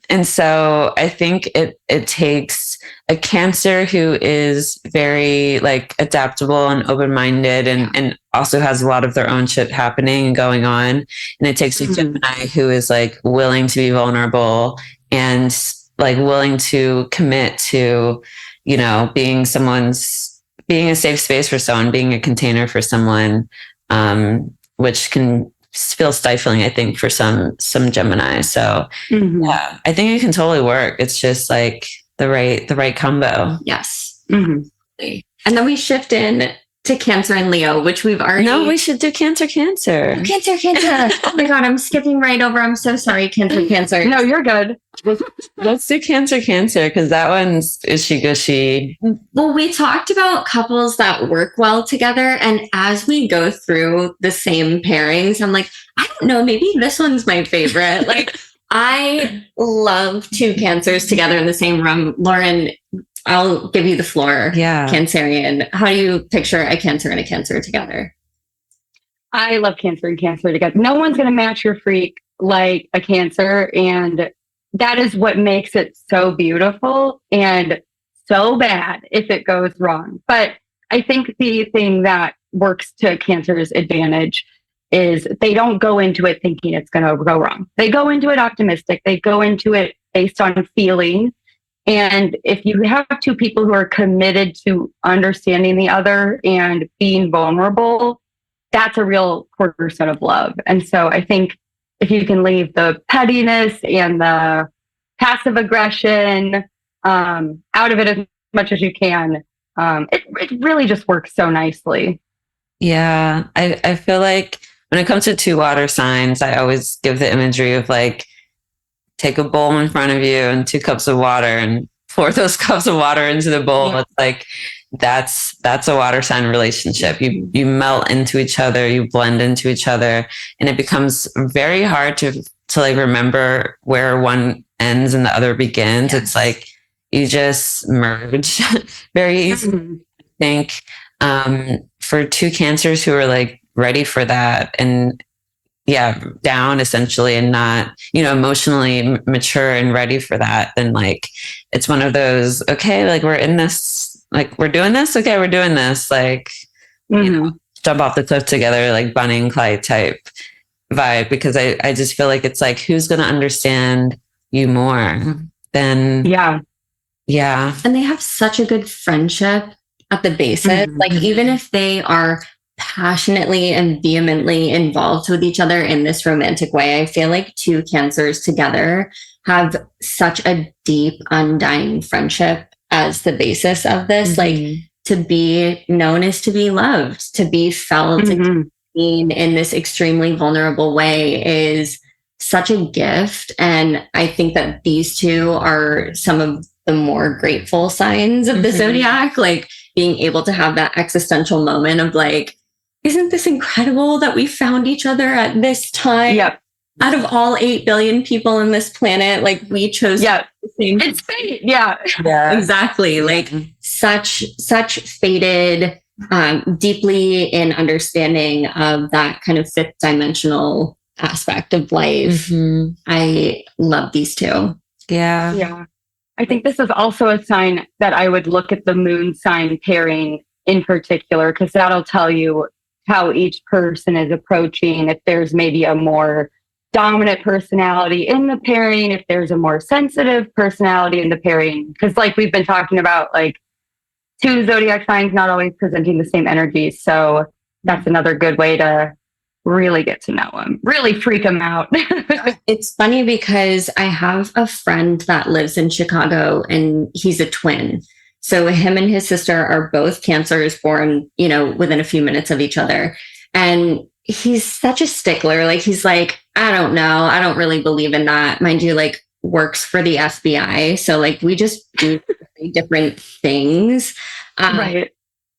And so I think it takes a Cancer who is very like adaptable and open-minded and also has a lot of their own shit happening and going on. And it takes a Gemini who is like willing to be vulnerable and like willing to commit to, you know, being a safe space for someone, being a container for someone, which can feel stifling, I think, for some Gemini. So yeah, I think it can totally work. It's just like the right combo. Yes. And then we shift in to Cancer and Leo, which we've already... No, we should do Cancer. Cancer. Oh my God, I'm skipping right over. I'm so sorry, Cancer. No, you're good. Let's do Cancer, because that one's ishy-gushy. Well, we talked about couples that work well together, and as we go through the same pairings, I'm like, I don't know, maybe this one's my favorite. Like, I love two Cancers together in the same room. Lauren, I'll give you the floor. Cancerian. How do you picture a Cancer and a Cancer together? I love Cancer and Cancer together. No one's going to match your freak like a Cancer. And that is what makes it so beautiful and so bad if it goes wrong. But I think the thing that works to Cancer's advantage is they don't go into it thinking it's going to go wrong. They go into it optimistic. They go into it based on feeling. And if you have two people who are committed to understanding the other and being vulnerable, that's a real cornerstone of love. And so I think if you can leave the pettiness and the passive aggression out of it as much as you can, it really just works so nicely. Yeah, I feel like when it comes to two water signs, I always give the imagery of like, take a bowl in front of you and 2 cups of water and pour those cups of water into the bowl. Yeah. It's like, that's a water sign relationship. You melt into each other, you blend into each other, and it becomes very hard to like remember where one ends and the other begins. Yes. It's like you just merge very easily. I think for two cancers who are like ready for that and down essentially and not, emotionally mature and ready for that, then like it's one of those, okay, like we're in this, like we're doing this, okay, we're doing this, like jump off the cliff together, like Bonnie and Clyde type vibe, because I just feel like it's like, who's going to understand you more than and they have such a good friendship at the basis. Like even if they are passionately and vehemently involved with each other in this romantic way, I feel like two cancers together have such a deep, undying friendship as the basis of this. Like to be known is to be loved, to be felt and seen in this extremely vulnerable way is such a gift. And I think that these two are some of the more grateful signs of the zodiac, like being able to have that existential moment of like, isn't this incredible that we found each other at this time? Yep. Out of all 8 billion people on this planet, like we chose the same. It's fate. Yeah. Exactly. Like such fated, deeply in understanding of that kind of fifth dimensional aspect of life. I love these two. Yeah. I think this is also a sign that I would look at the moon sign pairing in particular, because that'll tell you how each person is approaching, if there's maybe a more dominant personality in the pairing, if there's a more sensitive personality in the pairing. Because like we've been talking about, like two zodiac signs not always presenting the same energies. So that's another good way to really get to know them, really freak them out. It's funny because I have a friend that lives in Chicago and he's a twin. So him and his sister are both cancers born, within a few minutes of each other. And he's such a stickler. Like he's like, I don't know. I don't really believe in that. Mind you, like works for the FBI. So like we just do different things. Right.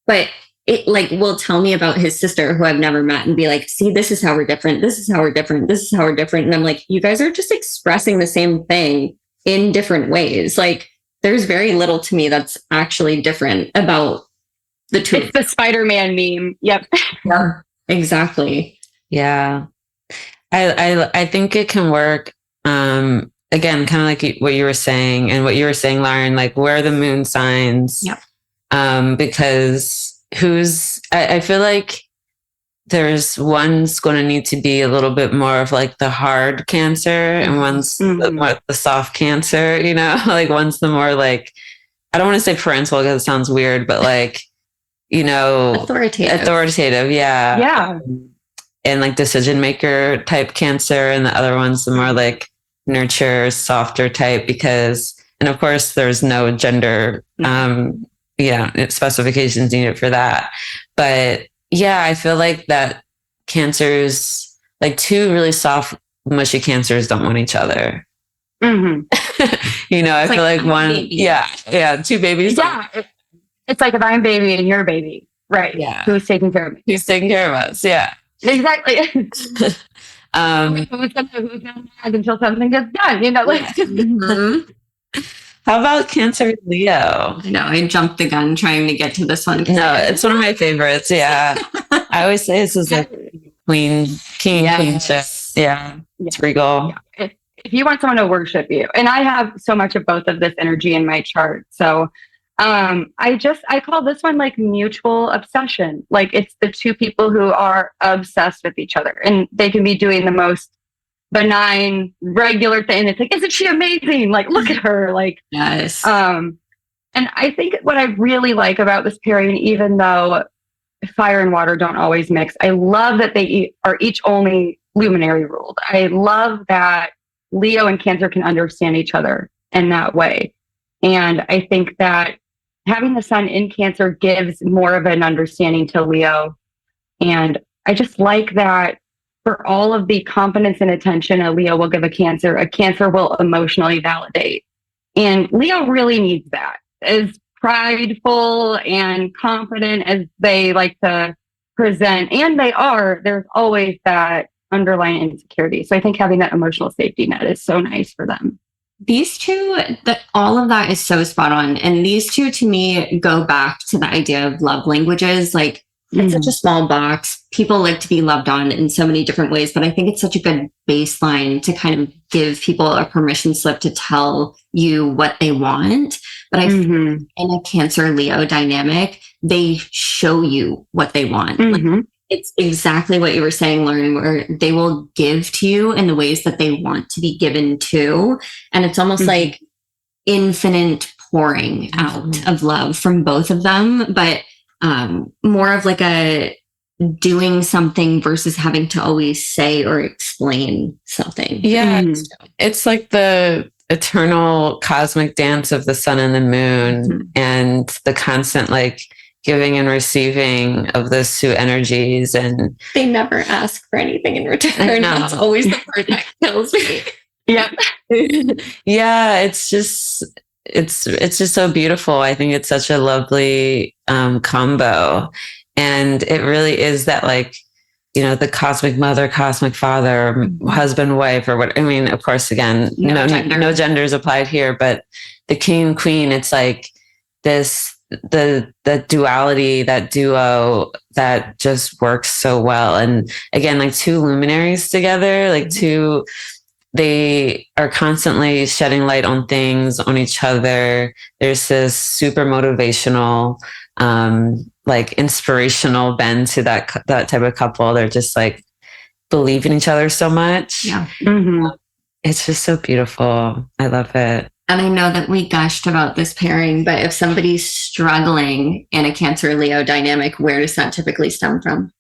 But it like will tell me about his sister who I've never met and be like, see, this is how we're different. This is how we're different. This is how we're different. And I'm like, you guys are just expressing the same thing in different ways. Like there's very little to me that's actually different about the two. It's the Spider-Man meme. Yep. Yeah, exactly. Yeah. I think it can work. Again, kind of like what you were saying and what you were saying, Lauren, like where are the moon signs? Yep. Because I feel like there's one's going to need to be a little bit more of like the hard cancer and one's the soft cancer, like one's the more like, I don't want to say parental because it sounds weird, but like, authoritative. Yeah. Yeah. And like decision maker type cancer. And the other one's the more like nurture, softer type and of course there's no gender, specifications needed for that. But yeah, I feel like that cancers, like two really soft, mushy cancers don't want each other. I feel like one, two babies. Yeah. It's like if I'm baby and you're baby, right? Yeah. Who's taking care of me? Who's taking care of us? Yeah. Exactly. Who's gonna nag until something gets done, How about Cancer Leo? I know I jumped the gun trying to get to this one. No, it's one of my favorites. Yeah. I always say this is like queen ship. Yeah. It's regal. Yeah. If you want someone to worship you, and I have so much of both of this energy in my chart. So I call this one like mutual obsession. Like it's the two people who are obsessed with each other and they can be doing the most benign, regular thing. It's like, isn't she amazing? Like, look at her. Like, yes. And I think what I really like about this pairing, even though fire and water don't always mix, I love that they are each only luminary ruled. I love that Leo and Cancer can understand each other in that way. And I think that having the sun in Cancer gives more of an understanding to Leo. And I just like that for all of the confidence and attention a Leo will give a Cancer will emotionally validate. And Leo really needs that. As prideful and confident as they like to present, and they are, there's always that underlying insecurity. So I think having that emotional safety net is so nice for them. These two, all of that is so spot on. And these two, to me, go back to the idea of love languages. Like, it's such a small box. People like to be loved on in so many different ways, but I think it's such a good baseline to kind of give people a permission slip to tell you what they want. But I think in a Cancer Leo dynamic, they show you what they want. Like, it's exactly what you were saying, Lauren, where they will give to you in the ways that they want to be given to. And it's almost like infinite pouring out of love from both of them, but more of like a doing something versus having to always say or explain something. Yeah. It's like the eternal cosmic dance of the sun and the moon and the constant like giving and receiving of those two energies. And they never ask for anything in return. That's always the part that kills me. Yeah. Yeah. It's just so beautiful. I think it's such a lovely combo. And it really is that like, you know, the cosmic mother, cosmic father, husband, wife, or what. I mean, of course, again, no genders applied here, but the king and queen, it's like this, the duality, that duo that just works so well. And again, like two luminaries together, like they are constantly shedding light on things, on each other. There's this super motivational, like inspirational bend to that type of couple. They're just like believe in each other so much. Yeah. It's just so beautiful. I love it. And I know that we gushed about this pairing, but if somebody's struggling in a Cancer Leo dynamic, where does that typically stem from?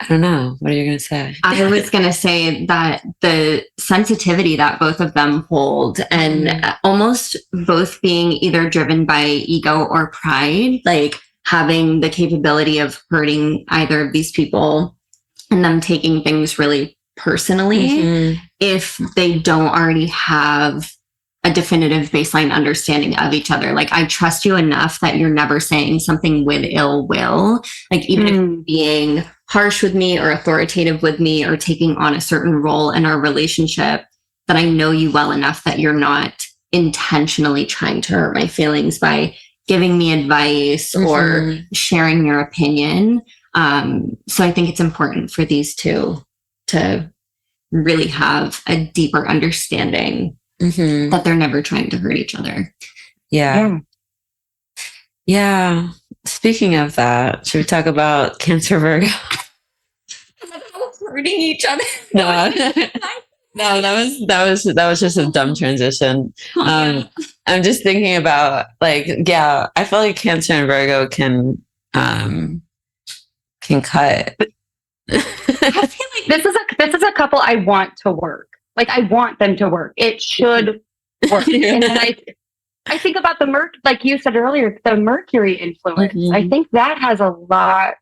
I don't know. What are you going to say? I was going to say that the sensitivity that both of them hold, and almost both being either driven by ego or pride, like having the capability of hurting either of these people and them taking things really personally, if they don't already have a definitive baseline understanding of each other. Like, I trust you enough that you're never saying something with ill will. Like, even if you're being harsh with me or authoritative with me or taking on a certain role in our relationship, that I know you well enough that you're not intentionally trying to hurt my feelings by giving me advice or sharing your opinion. So I think it's important for these two to really have a deeper understanding that they're never trying to hurt each other. Yeah. Speaking of that, should we talk about Cancer Virgo? Hurting each other. No, that was just a dumb transition. I'm just thinking about like, I feel like Cancer and Virgo can cut. I feel like this is a couple I want to work. Like, I want them to work. It should work. And then I think about the like you said earlier, the Mercury influence. I think that has a lot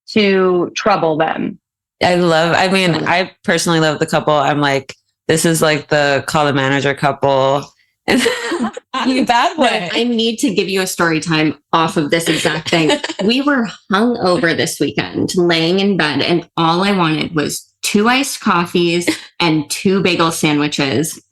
to trouble them. I personally love the couple. I'm like, this is like the call the manager couple. In a bad way. I need to give you a story time off of this exact thing. We were hungover this weekend, laying in bed, and all I wanted was 2 iced coffees and 2 bagel sandwiches.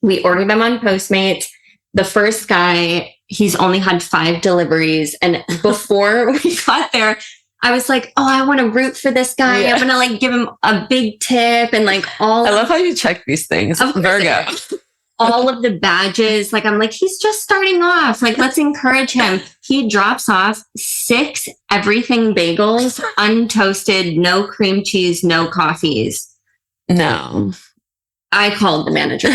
We ordered them on Postmates. The first guy, he's only had 5 deliveries. And before we got there, I was like, oh, I want to root for this guy. Yeah. I'm going to like give him a big tip and like all. I love how you check these things. Virgo. All of the badges. Like, I'm like, he's just starting off. Like, let's encourage him. He drops off 6 everything bagels, untoasted, no cream cheese, no coffees. No. I called the manager.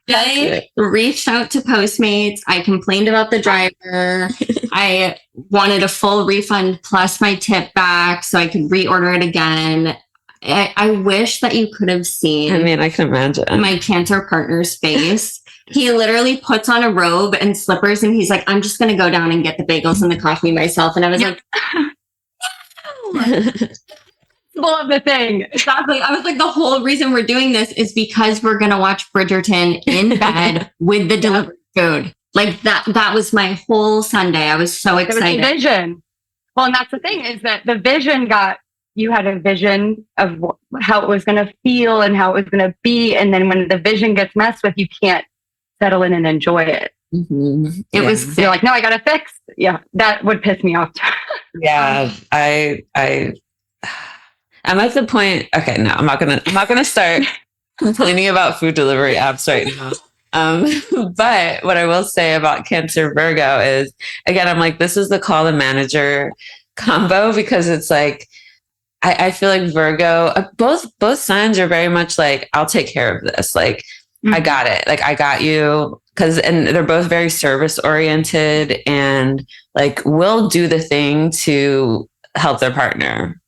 I reached out to Postmates. I complained about the driver. I wanted a full refund plus my tip back so I could reorder it again. I wish that you could have seen. I mean, I can imagine my Cancer partner's face. He literally puts on a robe and slippers and he's like, I'm just going to go down and get the bagels and the coffee myself. And I was like, principle of the thing. Exactly. I was like, the whole reason we're doing this is because we're going to watch Bridgerton in bed with the delivered food. Like that was my whole Sunday. I was so excited. It was the vision. Well, and that's the thing is that the vision you had a vision of how it was going to feel and how it was going to be. And then when the vision gets messed with, you can't settle in and enjoy it. Mm-hmm. It was, you're like, no, I got to fix. Yeah. That would piss me off. Yeah. I'm at the point. Okay. No, I'm not going to start complaining about food delivery apps right now. But what I will say about Cancer Virgo is, again, I'm like, this is the call the manager combo, because it's like, I feel like Virgo, both signs are very much like, I'll take care of this. Like, I got it. Like, I got you. And they're both very service oriented and like will do the thing to help their partner.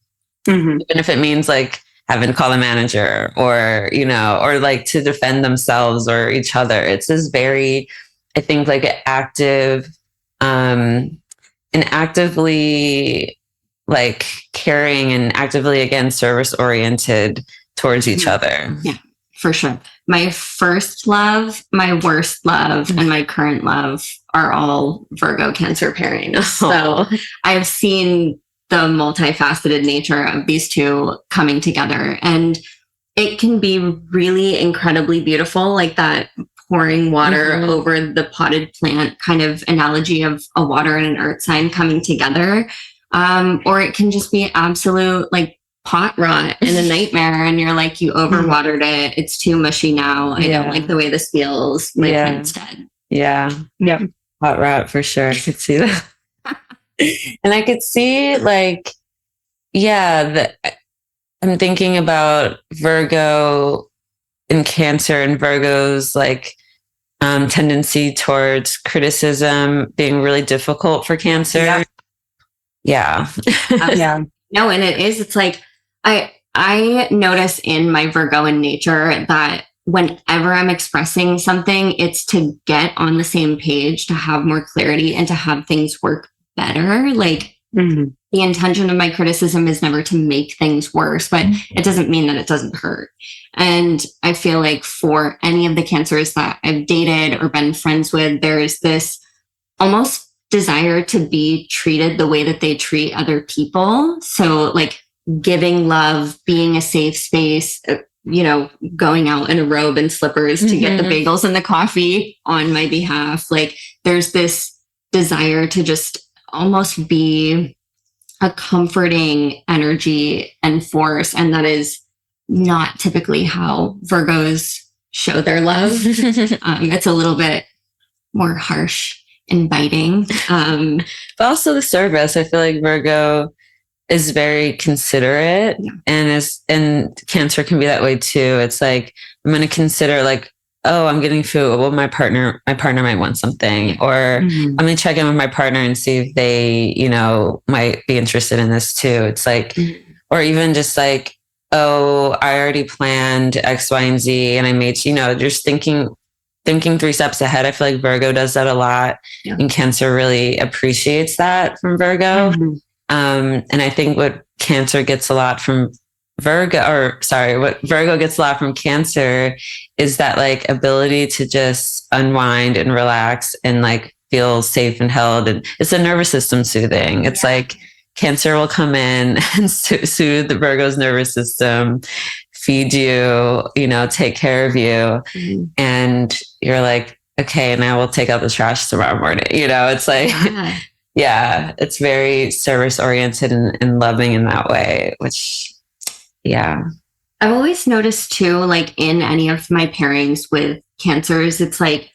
Even if it means like having to call a manager or, or like to defend themselves or each other. It's this very, I think, like an active, and actively like caring and actively, again, service oriented towards each other. Yeah, for sure. My first love, my worst love, and my current love are all Virgo Cancer pairings. So I've seen the multifaceted nature of these two coming together, and it can be really incredibly beautiful, like that pouring water over the potted plant kind of analogy of a water and an earth sign coming together. Or it can just be absolute like pot rot and a nightmare, and you're like, you overwatered it, it's too mushy now, I don't like the way this feels, my plant's dead. Pot rot for sure. I could see that. And I could see like, I'm thinking about Virgo and Cancer, and Virgo's like tendency towards criticism being really difficult for Cancer. Yeah. No, and it's like, I notice in my Virgoan nature that whenever I'm expressing something, it's to get on the same page, to have more clarity and to have things work better. Like the intention of my criticism is never to make things worse, but it doesn't mean that it doesn't hurt. And I feel like for any of the Cancers that I've dated or been friends with, there's this almost desire to be treated the way that they treat other people. So like giving love, being a safe space, going out in a robe and slippers to get the bagels and the coffee on my behalf. Like there's this desire to just almost be a comforting energy and force. And that is not typically how Virgos show their love. It's a little bit more harsh and biting. But also the service. I feel like Virgo is very considerate, and Cancer can be that way too. It's like, I'm going to consider like, oh, I'm getting food. Well, my partner might want something, or I'm going to check in with my partner and see if they, might be interested in this too. It's like, or even just like, oh, I already planned X, Y, and Z, and I made, just thinking 3 steps ahead. I feel like Virgo does that a lot, and Cancer really appreciates that from Virgo. And I think what Cancer gets a lot from what Virgo gets a lot from Cancer is that like ability to just unwind and relax and like feel safe and held. And it's a nervous system soothing. It's like Cancer will come in and soothe the Virgo's nervous system, feed you, take care of you. And you're like, okay, and I will take out the trash tomorrow morning. It's like, it's very service oriented and loving in that way, which, I've always noticed too, like in any of my pairings with Cancers, it's like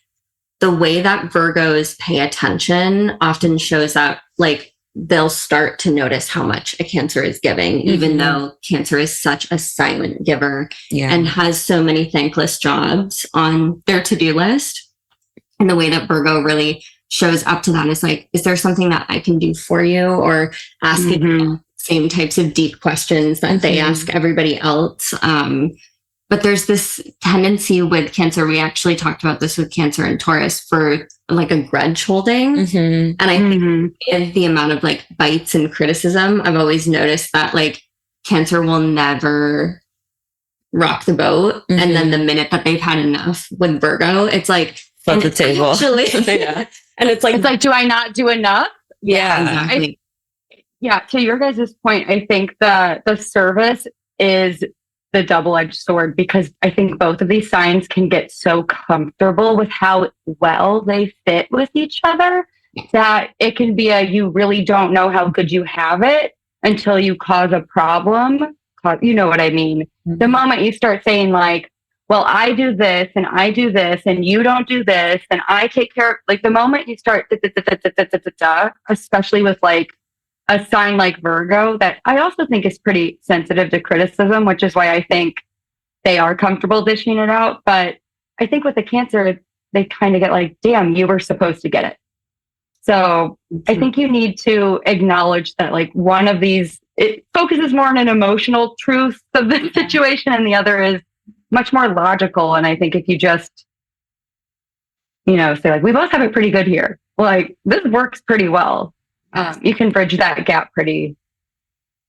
the way that Virgos pay attention often shows up, like they'll start to notice how much a Cancer is giving, even though Cancer is such a silent giver and has so many thankless jobs on their to-do list. And the way that Virgo really shows up to that is like, is there something that I can do for you? Or asking the same types of deep questions that they ask everybody else. But there's this tendency with Cancer. We actually talked about this with Cancer and Taurus for like a grudge holding. And I think in the amount of like bites and criticism, I've always noticed that like Cancer will never rock the boat. And then the minute that they've had enough with Virgo, it's like, flip the table. Actually, Yeah. And it's like, do I not do enough? Yeah. Exactly. To your guys' point, I think the service is the double-edged sword, because I think both of these signs can get so comfortable with how well they fit with each other that it can be you really don't know how good you have it until you cause a problem. You know what I mean? Mm-hmm. The moment you start saying like, well, I do this and I do this and you don't do this and I take care of, like, the moment you start, especially with like a sign like Virgo, that I also think is pretty sensitive to criticism, which is why I think they are comfortable dishing it out. But I think with the Cancer, they kind of get like, damn, you were supposed to get it. So I think you need to acknowledge that like one of these, it focuses more on an emotional truth of the situation, and the other is much more logical. And I think if you just, say like, we both have it pretty good here, like this works pretty well. You can bridge that gap pretty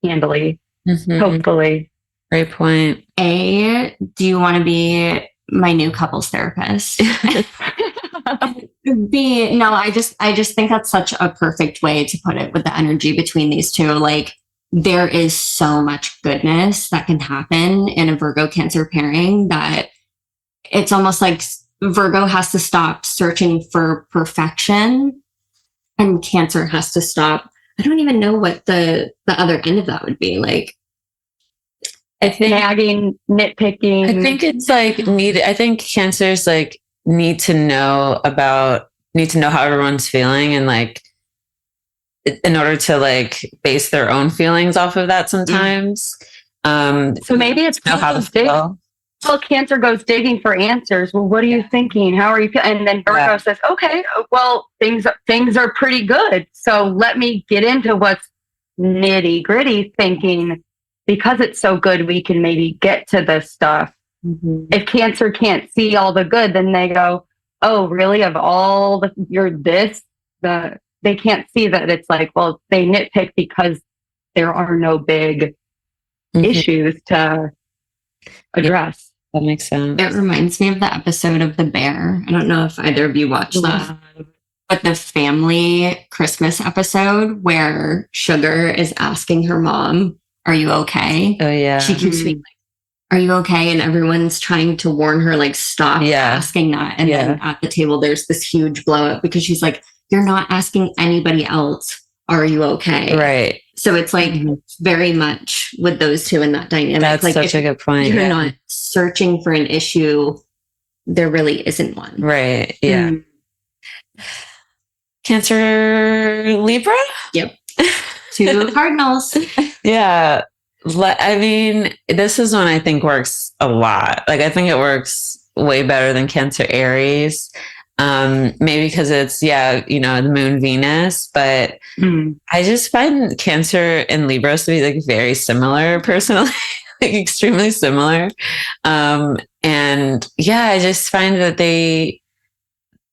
handily, hopefully. Great point. A, do you want to be my new couples therapist? B, no, I just think that's such a perfect way to put it with the energy between these two. Like, there is so much goodness that can happen in a Virgo Cancer pairing that it's almost like Virgo has to stop searching for perfection and Cancer has to stop. I don't even know what the other end of that would be. Like, I think nagging, nitpicking. I think it's like I think Cancers like need to know how everyone's feeling, and like in order to like base their own feelings off of that sometimes. So maybe it's know how to feel. Well, Cancer goes digging for answers. Well, what are you thinking? How are you feeling? And then Virgo says, okay, well, things are pretty good. So let me get into what's nitty gritty thinking. Because it's so good, we can maybe get to this stuff. Mm-hmm. If Cancer can't see all the good, then they go, oh, really? Of all they can't see that it's like, well, they nitpick because there are no big issues to address. That makes sense. It reminds me of the episode of The Bear. I don't know if either of you watched that, but the family Christmas episode where Sugar is asking her mom, are you okay? Oh, yeah. She keeps being like, are you okay? And everyone's trying to warn her, like, stop asking that. And then at the table, there's this huge blow up because she's like, you're not asking anybody else, are you okay? Right. So it's like very much with those two in that dynamic. That's like, such a good point. You're not searching for an issue, there really isn't one. Right. Yeah. Cancer, Libra? Yep. Two cardinals. Yeah. I mean, this is one I think works a lot. Like, I think it works way better than Cancer, Aries. Maybe because it's, the moon Venus, but I just find Cancer and Libras to be like very similar personally, like extremely similar. And I just find that they,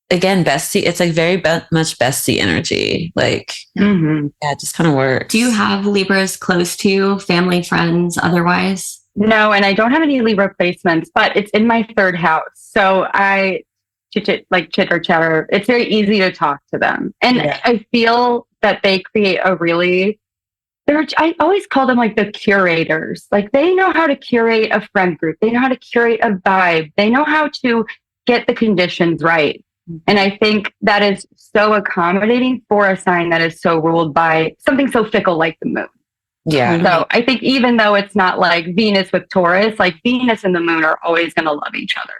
again, bestie, it's like very much bestie energy. Like, it just kind of works. Do you have Libras close to you, family, friends, otherwise? No, and I don't have any Libra placements, but it's in my third house. So I chitter chatter. It's very easy to talk to them. And I feel that they create I always call them like the curators. Like, they know how to curate a friend group. They know how to curate a vibe. They know how to get the conditions right. And I think that is so accommodating for a sign that is so ruled by something so fickle like the moon. Yeah. So I think even though it's not like Venus with Taurus, like Venus and the moon are always going to love each other.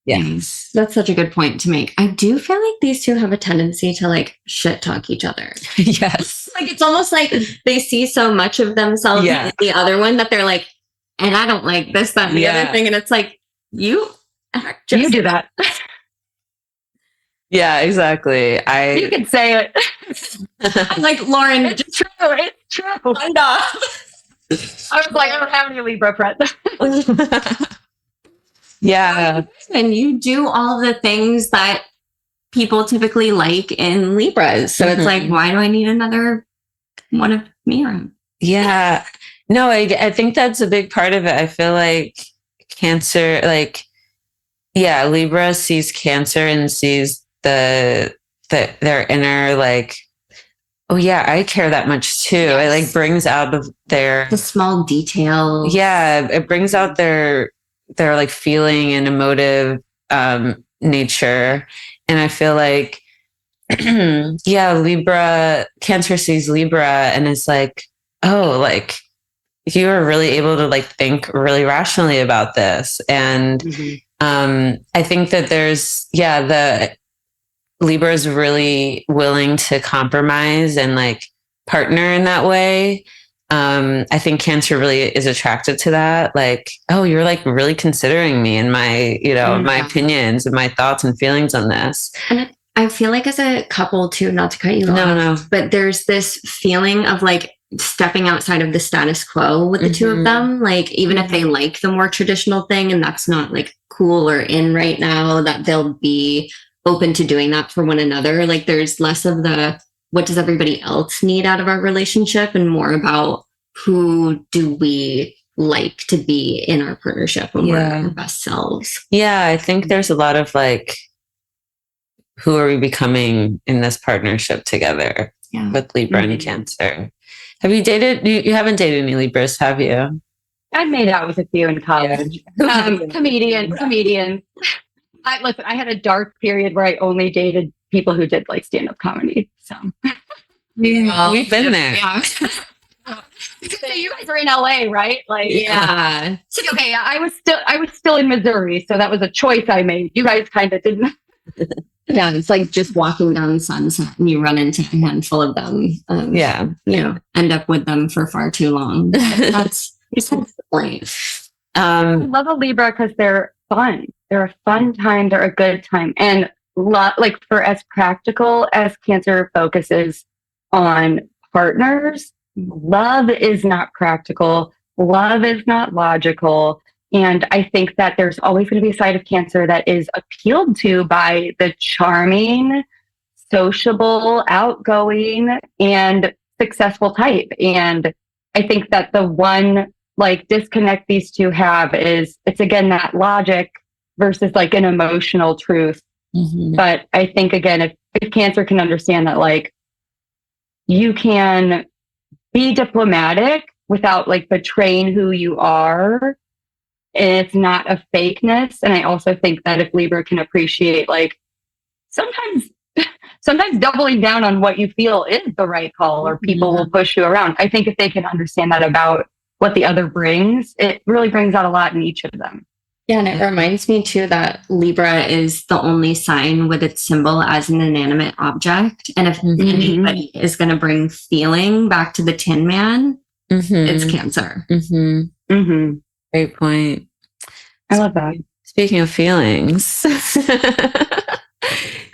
Yes. That's such a good point to make. I do feel like these two have a tendency to like shit talk each other. Yes. Like, it's almost like they see so much of themselves in the other one that they're like, and I don't like this, that, and the other thing. And it's like, you do that. Yeah, exactly. You can say it. I'm like, Lauren, it's true. It's true. Find out. I was like, I don't have any Libra friends. Yeah. And you do all the things that people typically like in Libras. So it's like, why do I need another one of me around? Yeah. No, I think that's a big part of it. I feel like Cancer, like, yeah, Libra sees Cancer and sees their inner, like, oh yeah, I care that much too. Yes. It like brings out of the small details. Yeah, it brings out their like feeling and emotive nature. And I feel like yeah, Cancer sees Libra and it's like, oh, like you are really able to like think really rationally about this. And I think that the Libra is really willing to compromise and like partner in that way. I think Cancer really is attracted to that. Like, oh, you're like really considering me and my, my opinions and my thoughts and feelings on this. And I feel like as a couple too, not to cut you off, but there's this feeling of like stepping outside of the status quo with the two of them. Like, even if they like the more traditional thing and that's not like cool or in right now, that they'll be open to doing that for one another. Like, there's less of the what does everybody else need out of our relationship and more about who do we like to be in our partnership when we're our best selves. Yeah, I think there's a lot of like, who are we becoming in this partnership together with Libra and Cancer? Have you dated? You haven't dated any Libras, have you? I made out with a few in college. Comedians. I had a dark period where I only dated people who did like stand-up comedy. So we've been there. Yeah. So you guys are in LA, right? Like, yeah. So, okay, I was still in Missouri, so that was a choice I made. You guys kind of didn't. Yeah, it's like just walking down Sunset and you run into a handful of them. End up with them for far too long. That's the point. I love a Libra because they're fun. They're a fun time. They're a good time. And like for as practical as Cancer focuses on partners, love is not practical. Love is not logical. And I think that there's always going to be a side of Cancer that is appealed to by the charming, sociable, outgoing, and successful type. And I think that the one like disconnect these two have is it's again that logic versus like an emotional truth. But I think again, if Cancer can understand that like you can be diplomatic without like betraying who you are, and it's not a fakeness. And I also think that if Libra can appreciate like sometimes doubling down on what you feel is the right call, or people will push you around. I think if they can understand that about what the other brings, it really brings out a lot in each of them. Yeah, and it reminds me too that Libra is the only sign with its symbol as an inanimate object. And if anybody is going to bring feeling back to the Tin Man, it's Cancer. Great point. I love that. Speaking of feelings,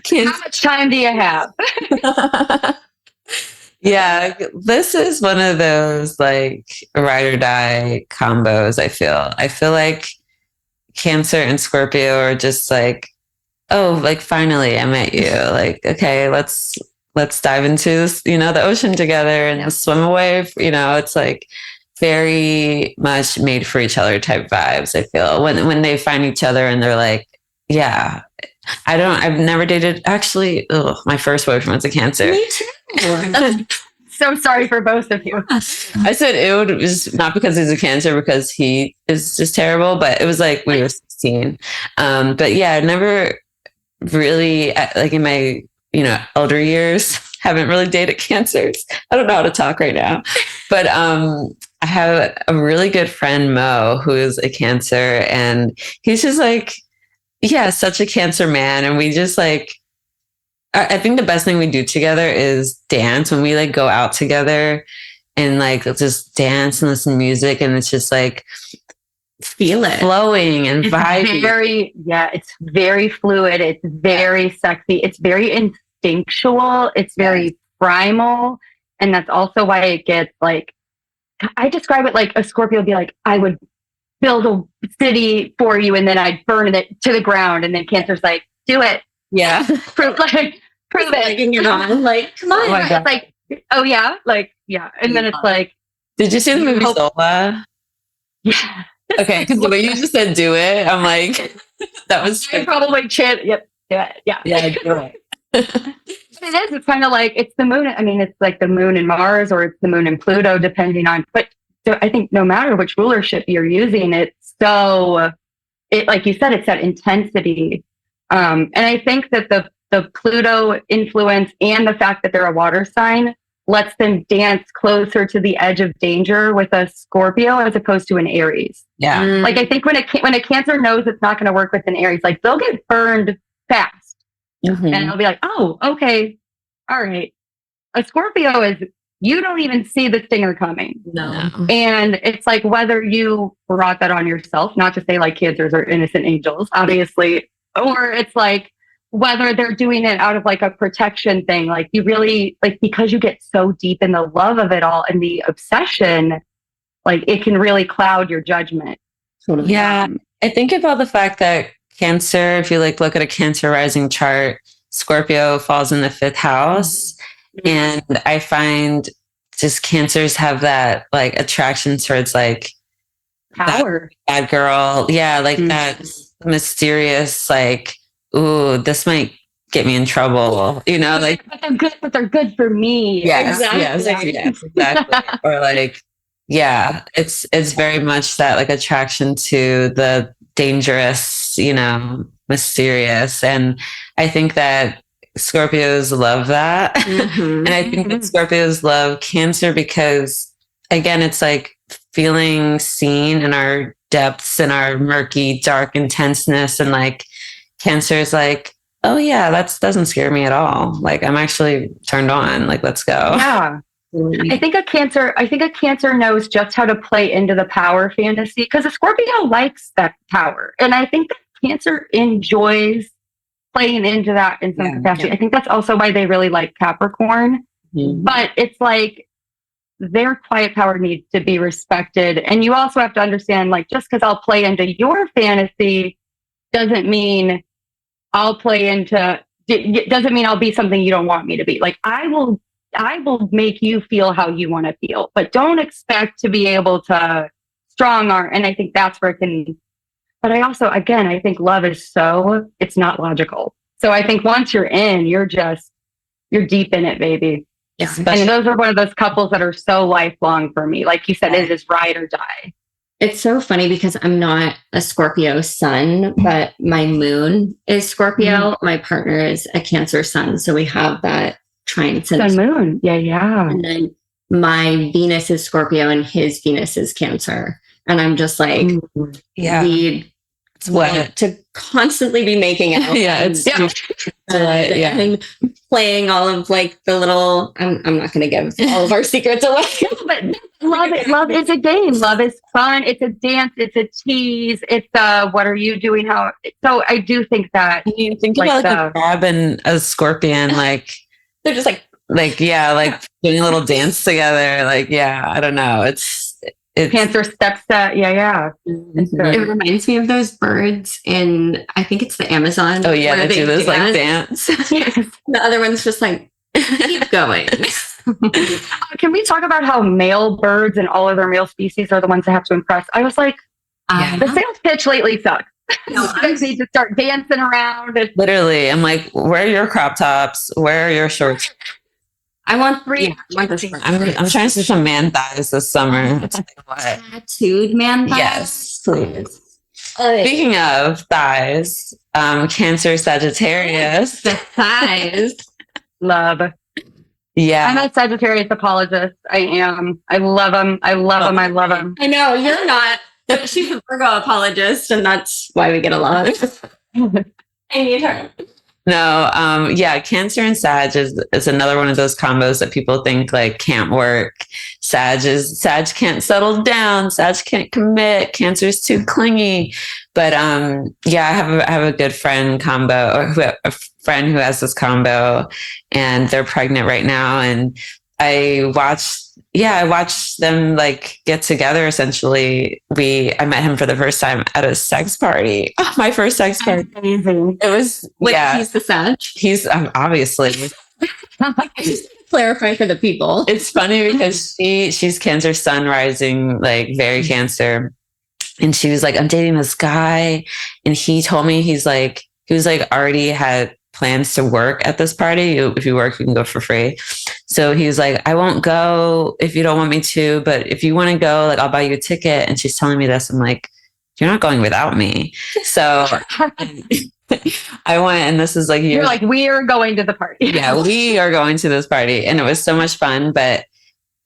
how much time do you have? Yeah, this is one of those like ride or die combos. I feel like Cancer and Scorpio are just like, oh, like finally I met you. Like, okay, let's dive into this, the ocean together and swim away. It's like very much made for each other type vibes. I feel when they find each other and they're like, yeah. I've never dated, actually, my first boyfriend was a Cancer. Me too. So sorry for both of you. I said it was not because he's a Cancer, because he is just terrible, but it was like we were 16. But yeah, I never really, like in my, elder years, haven't really dated Cancers. I don't know how to talk right now. But I have a really good friend, Mo, who is a Cancer, and he's just like, yeah, such a Cancer man. And we just like, I think the best thing we do together is dance when we like go out together and like just dance and listen to music. And it's just like, feel it flowing and vibing. It's very fluid. It's very sexy. It's very instinctual. It's very primal. And that's also why it gets like, I describe it like a Scorpio would be like, I would build a city for you and then I'd burn it to the ground. And then Cancer's like, do it. Yeah. prove it. You're on. Like, come on. It's like, oh yeah. Like, yeah. And then it's like, Did you see the movie Zola? Yeah. Okay, because the way you just said "do it," I'm like, that was probably chant. Yep. Yeah. yeah, do it. It is. It's kind of like it's the moon. I mean, it's like the moon and Mars, or it's the moon and Pluto, depending on. But so I think no matter which rulership you're using, it like you said, it's that intensity. And I think that the Pluto influence and the fact that they're a water sign lets them dance closer to the edge of danger with a Scorpio as opposed to an Aries. Yeah. Like I think when a Cancer knows it's not going to work with an Aries, like they'll get burned fast, and they'll be like, "Oh, okay, all right." A Scorpio is you don't even see the stinger coming. No. And it's like whether you brought that on yourself, not to say like Cancers are innocent angels, obviously, or it's like whether they're doing it out of like a protection thing, like you really like because you get so deep in the love of it all and the obsession, like it can really cloud your judgment. Totally. Yeah. I think about the fact that Cancer, if you like look at a Cancer rising chart, Scorpio falls in the 5th house. And I find just Cancers have that like attraction towards like Power. bad girl. Yeah. Like that mysterious, like, ooh, this might get me in trouble, you know, like, but they're good for me. yes, Exactly. yes, exactly. Or like, yeah, it's very much that like attraction to the dangerous, you know, mysterious. And I think that Scorpios love that. And I think that Scorpios love Cancer because again, it's like feeling seen in our depths and our murky, dark intenseness. And like Cancer is like, oh yeah, that doesn't scare me at all. Like I'm actually turned on. Like, let's go. Yeah. I think a Cancer knows just how to play into the power fantasy because a Scorpio likes that power. And I think that Cancer enjoys playing into that in some capacity. I think that's also why they really like Capricorn. But it's like their quiet power needs to be respected. And you also have to understand, like, just because I'll play into your fantasy doesn't mean I'll be something you don't want me to be. Like I will make you feel how you want to feel, but don't expect to be able to strong arm. And I think that's where it can. But I also, again, I think love is it's not logical. So I think once you're in, you're deep in it, baby. Yeah. And those are one of those couples that are so lifelong for me. Like you said, it is ride or die. It's so funny because I'm not a Scorpio sun, but my moon is Scorpio. My partner is a Cancer sun. So we have that trine. Sun moon. Yeah. And then my Venus is Scorpio and his Venus is Cancer. And I'm just like, to constantly be making out. And playing all of like the little, I'm not going to give all of our secrets away. But love is a game. Love is fun. It's a dance. It's a tease. It's what are you doing? So I do think that. You think about like a crab and a scorpion, like they're just like doing a little dance together. Like, I don't know. It's Cancer steps that. Yeah. It reminds me of those birds in, I think it's the Amazon. Oh yeah, they do this like dance. The other one's just like, keep going. Can we talk about how male birds and all other male species are the ones that have to impress? I was like, the sales pitch lately sucks. You guys need to start dancing around. Literally, I'm like, where are your crop tops? Where are your shorts? I want 3. I'm trying to see some man thighs this summer. Tattooed man thighs? Yes, please. Speaking of thighs, Cancer Sagittarius. The thighs. Love. Yeah. I'm a Sagittarius apologist. I am. I love them. I love them. I know, you're not. She's a Virgo apologist, and that's why we get along. I need her. No, Cancer and Sag is another one of those combos that people think like can't work. Sag can't settle down. Sag can't commit. Cancer's too clingy. But I have a good friend combo, or a friend who has this combo, and they're pregnant right now. And I watched them like get together. Essentially, I met him for the first time at a sex party. Oh, my first sex party. Amazing. It was he's the Sag. He's obviously. clarify for the people. It's funny because she's Cancer Sun rising, like very Cancer. And she was like, I'm dating this guy. And he told me he was like already had plans to work at this party. If you work, you can go for free. So he was like, I won't go if you don't want me to, but if you want to go, like, I'll buy you a ticket. And she's telling me this. I'm like, you're not going without me. So I went, and this is like, you're like, we are going to the party. Yeah, we are going to this party. And it was so much fun. But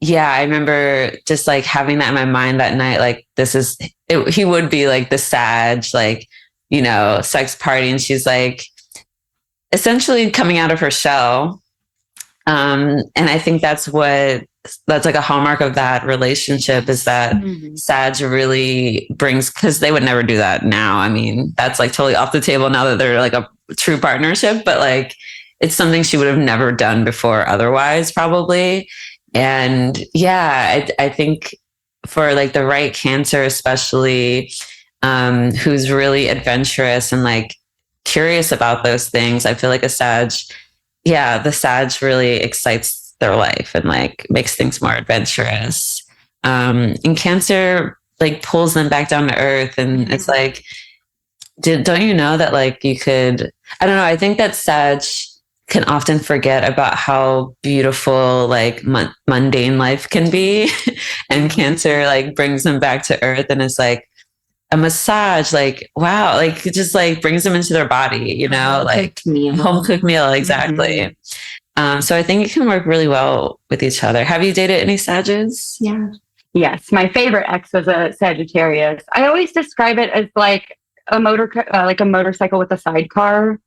yeah, I remember just like having that in my mind that night. Like, he would be like the Sag, like, you know, sex party. And she's like essentially coming out of her shell. And I think that's like a hallmark of that relationship, is that Sag really brings, because they would never do that now. I mean, that's like totally off the table now that they're like a true partnership, but like it's something she would have never done before otherwise, probably. And yeah, I think for like the right Cancer, especially, who's really adventurous and like curious about those things, I feel like the Sag really excites their life and like makes things more adventurous. And Cancer like pulls them back down to earth. And it's like, don't you know that like you could, I don't know, I think that Sag can often forget about how beautiful like mundane life can be. And Cancer like brings them back to earth, and it's like a massage, like, wow, like it just like brings them into their body, you know, like home cooked meal. Exactly. So I think it can work really well with each other. Have you dated any Sages? Yeah. Yes. My favorite ex was a Sagittarius. I always describe it as like a motorcycle with a sidecar.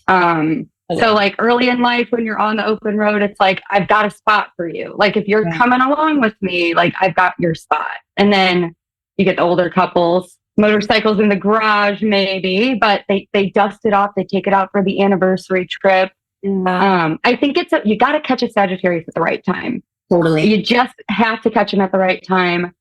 So like early in life, when you're on the open road, it's like, I've got a spot for you. Like if you're coming along with me, like I've got your spot. And then you get the older couples, motorcycles in the garage, maybe, but they dust it off. They take it out for the anniversary trip. I think you got to catch a Sagittarius at the right time. Totally. You just have to catch them at the right time.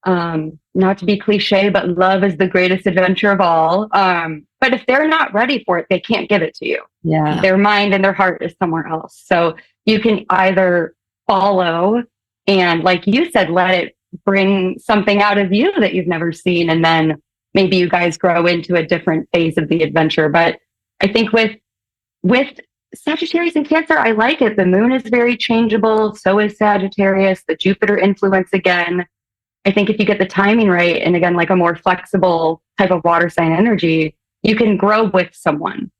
Not to be cliche, but love is the greatest adventure of all. But if they're not ready for it, they can't give it to you. Yeah. Their mind and their heart is somewhere else. So you can either follow and, like you said, let it bring something out of you that you've never seen. And then maybe you guys grow into a different phase of the adventure. But I think with Sagittarius and Cancer, I like it. The moon is very changeable. So is Sagittarius, the Jupiter influence again. I think if you get the timing right, and again, like a more flexible type of water sign energy, you can grow with someone.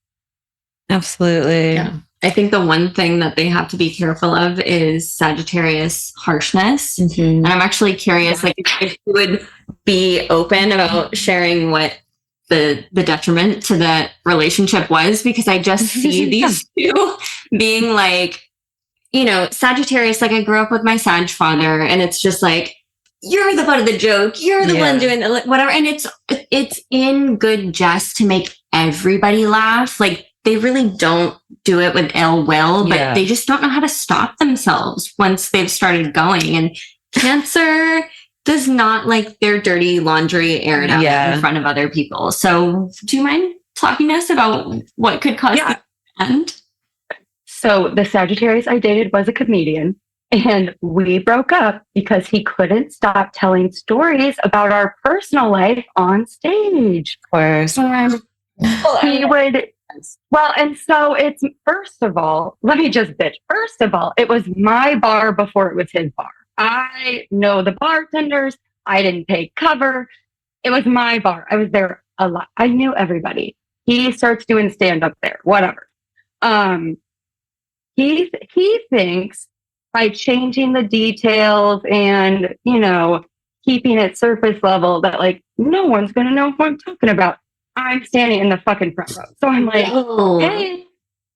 Absolutely. Yeah. I think the one thing that they have to be careful of is Sagittarius harshness. And I'm actually curious, like if you would be open about sharing what the detriment to that relationship was, because I just see these two being like, you know, Sagittarius, like I grew up with my Sag father, and it's just like, you're the butt of the joke. You're the one doing whatever. And it's in good jest to make everybody laugh. Like they really don't do it with ill will, but they just don't know how to stop themselves once they've started going. And Cancer does not like their dirty laundry aired out in front of other people. So do you mind talking to us about what could cause the end? So the Sagittarius I dated was a comedian. And we broke up because he couldn't stop telling stories about our personal life on stage. Of course. He would, and so it's, first of all, let me just bitch. First of all, it was my bar before it was his bar. I know the bartenders. I didn't pay cover. It was my bar. I was there a lot. I knew everybody. He starts doing stand-up there, whatever. He thinks by changing the details and, you know, keeping it surface level that like no one's going to know what I'm talking about. I'm standing in the fucking front row. So I'm like, hey,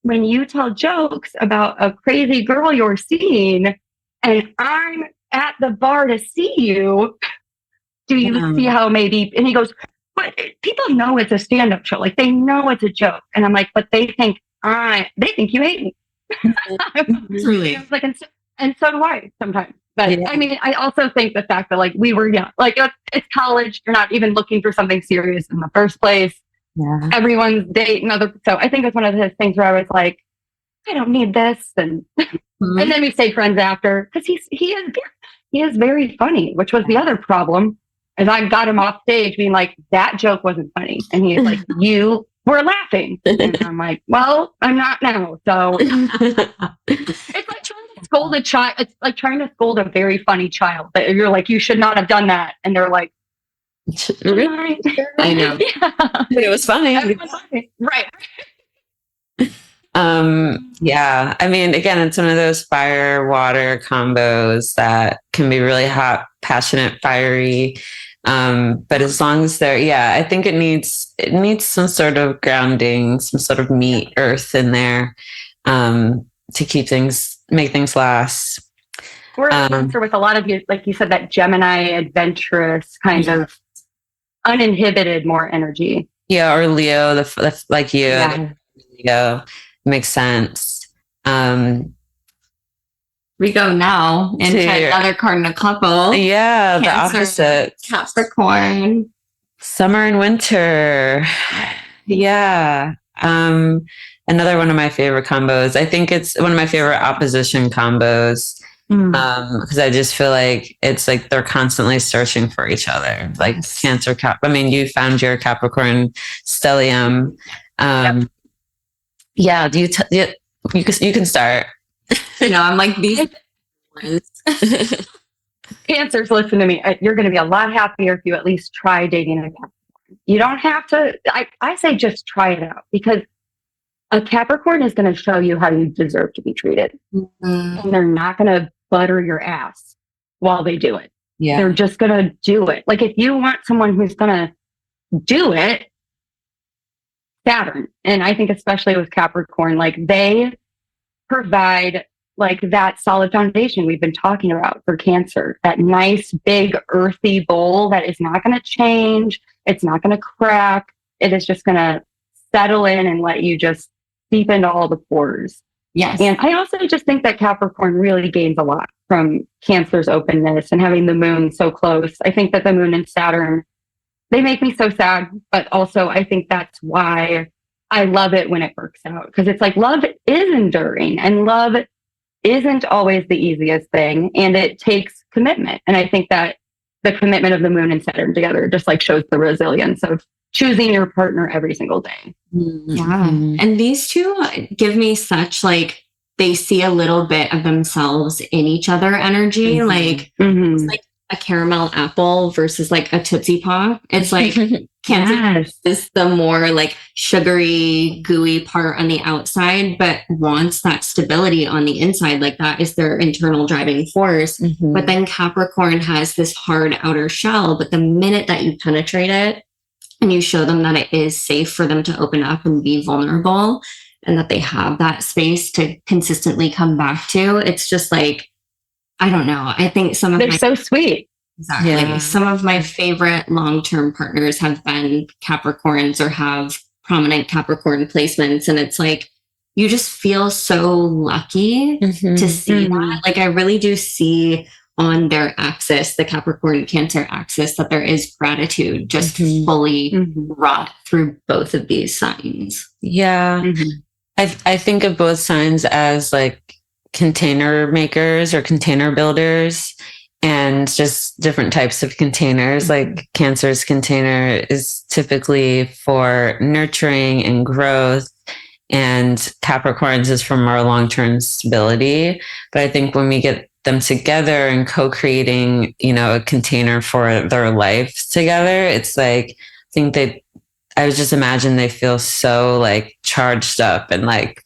when you tell jokes about a crazy girl you're seeing and I'm at the bar to see you, do you see how maybe, and he goes, but people know it's a stand-up show. Like they know it's a joke. And I'm like, but they think you hate me. Truly. Like, and so do I sometimes. But I mean, I also think the fact that like we were young, like it's college, you're not even looking for something serious in the first place. Yeah. Everyone's dating so I think it's one of those things where I was like, I don't need this. And and then we stay friends after because he is very funny, which was the other problem. As I got him off stage being like, that joke wasn't funny. And he's like, you were laughing. And I'm like, well, I'm not now. So it's like trying to scold a child. It's like trying to scold a very funny child. But you're like, you should not have done that. And they're like, Really? I know. Yeah. But it was funny. Right. Yeah. I mean, again, it's one of those fire water combos that can be really hot, passionate, fiery. But as long as they're, yeah, I think it needs some sort of grounding, some sort of meat, earth in there, to make things last. We're a Cancer with a lot of you, like you said, that Gemini adventurous kind of uninhibited more energy. Yeah. Or Leo, like you, Leo makes sense. We go now into another cardinal couple. Yeah, Cancer, the opposite. Capricorn. Summer and winter. Yeah. Another one of my favorite combos. I think it's one of my favorite opposition combos. Because I just feel like it's like they're constantly searching for each other. Like Cancer, I mean, you found your Capricorn stellium. Yeah, you can start. I'm like these. Cancers, listen to me. You're going to be a lot happier if you at least try dating a Capricorn. You don't have to. I say just try it out because a Capricorn is going to show you how you deserve to be treated, and they're not going to butter your ass while they do it. Yeah, they're just going to do it. Like if you want someone who's going to do it, Saturn, and I think especially with Capricorn, like they provide like that solid foundation we've been talking about for Cancer, that nice big earthy bowl that is not going to change. It's not going to crack. It is just going to settle in and let you just seep into all the pores. Yes. And I also just think that Capricorn really gains a lot from Cancer's openness and having the moon so close. I think that the moon and Saturn, they make me so sad, but also I think that's why I love it when it works out. Because it's like love is enduring and love isn't always the easiest thing. And it takes commitment. And I think that the commitment of the moon and Saturn together just like shows the resilience of choosing your partner every single day. Yeah. And these two give me such like, they see a little bit of themselves in each other energy. Like, it's like a caramel apple versus like a Tootsie Pop. It's like Cancer is the more like sugary, gooey part on the outside, but wants that stability on the inside. Like that is their internal driving force. But then Capricorn has this hard outer shell. But the minute that you penetrate it and you show them that it is safe for them to open up and be vulnerable and that they have that space to consistently come back to, it's just like, I don't know. I think they're so sweet. Exactly. Yeah. Some of my favorite long-term partners have been Capricorns or have prominent Capricorn placements. And it's like, you just feel so lucky to see that. Like I really do see on their axis, the Capricorn Cancer axis, that there is gratitude just fully wrought through both of these signs. Yeah. I think of both signs as like container makers or container builders. And just different types of containers. Like Cancer's container is typically for nurturing and growth, and Capricorn's is for more long-term stability. But I think when we get them together and co-creating, a container for their life together, it's like, I would just imagine they feel so like charged up and like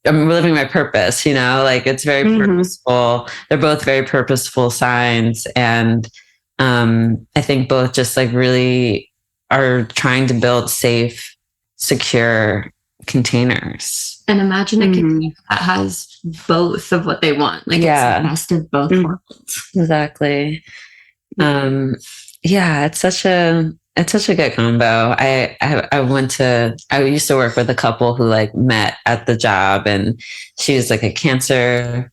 I'm living my purpose, like it's very purposeful. They're both very purposeful signs. And I think both just like really are trying to build safe, secure containers. And imagine a container that has both of what they want. Like it's the best of both worlds. Exactly. It's such a good combo. I used to work with a couple who like met at the job, and she was like a Cancer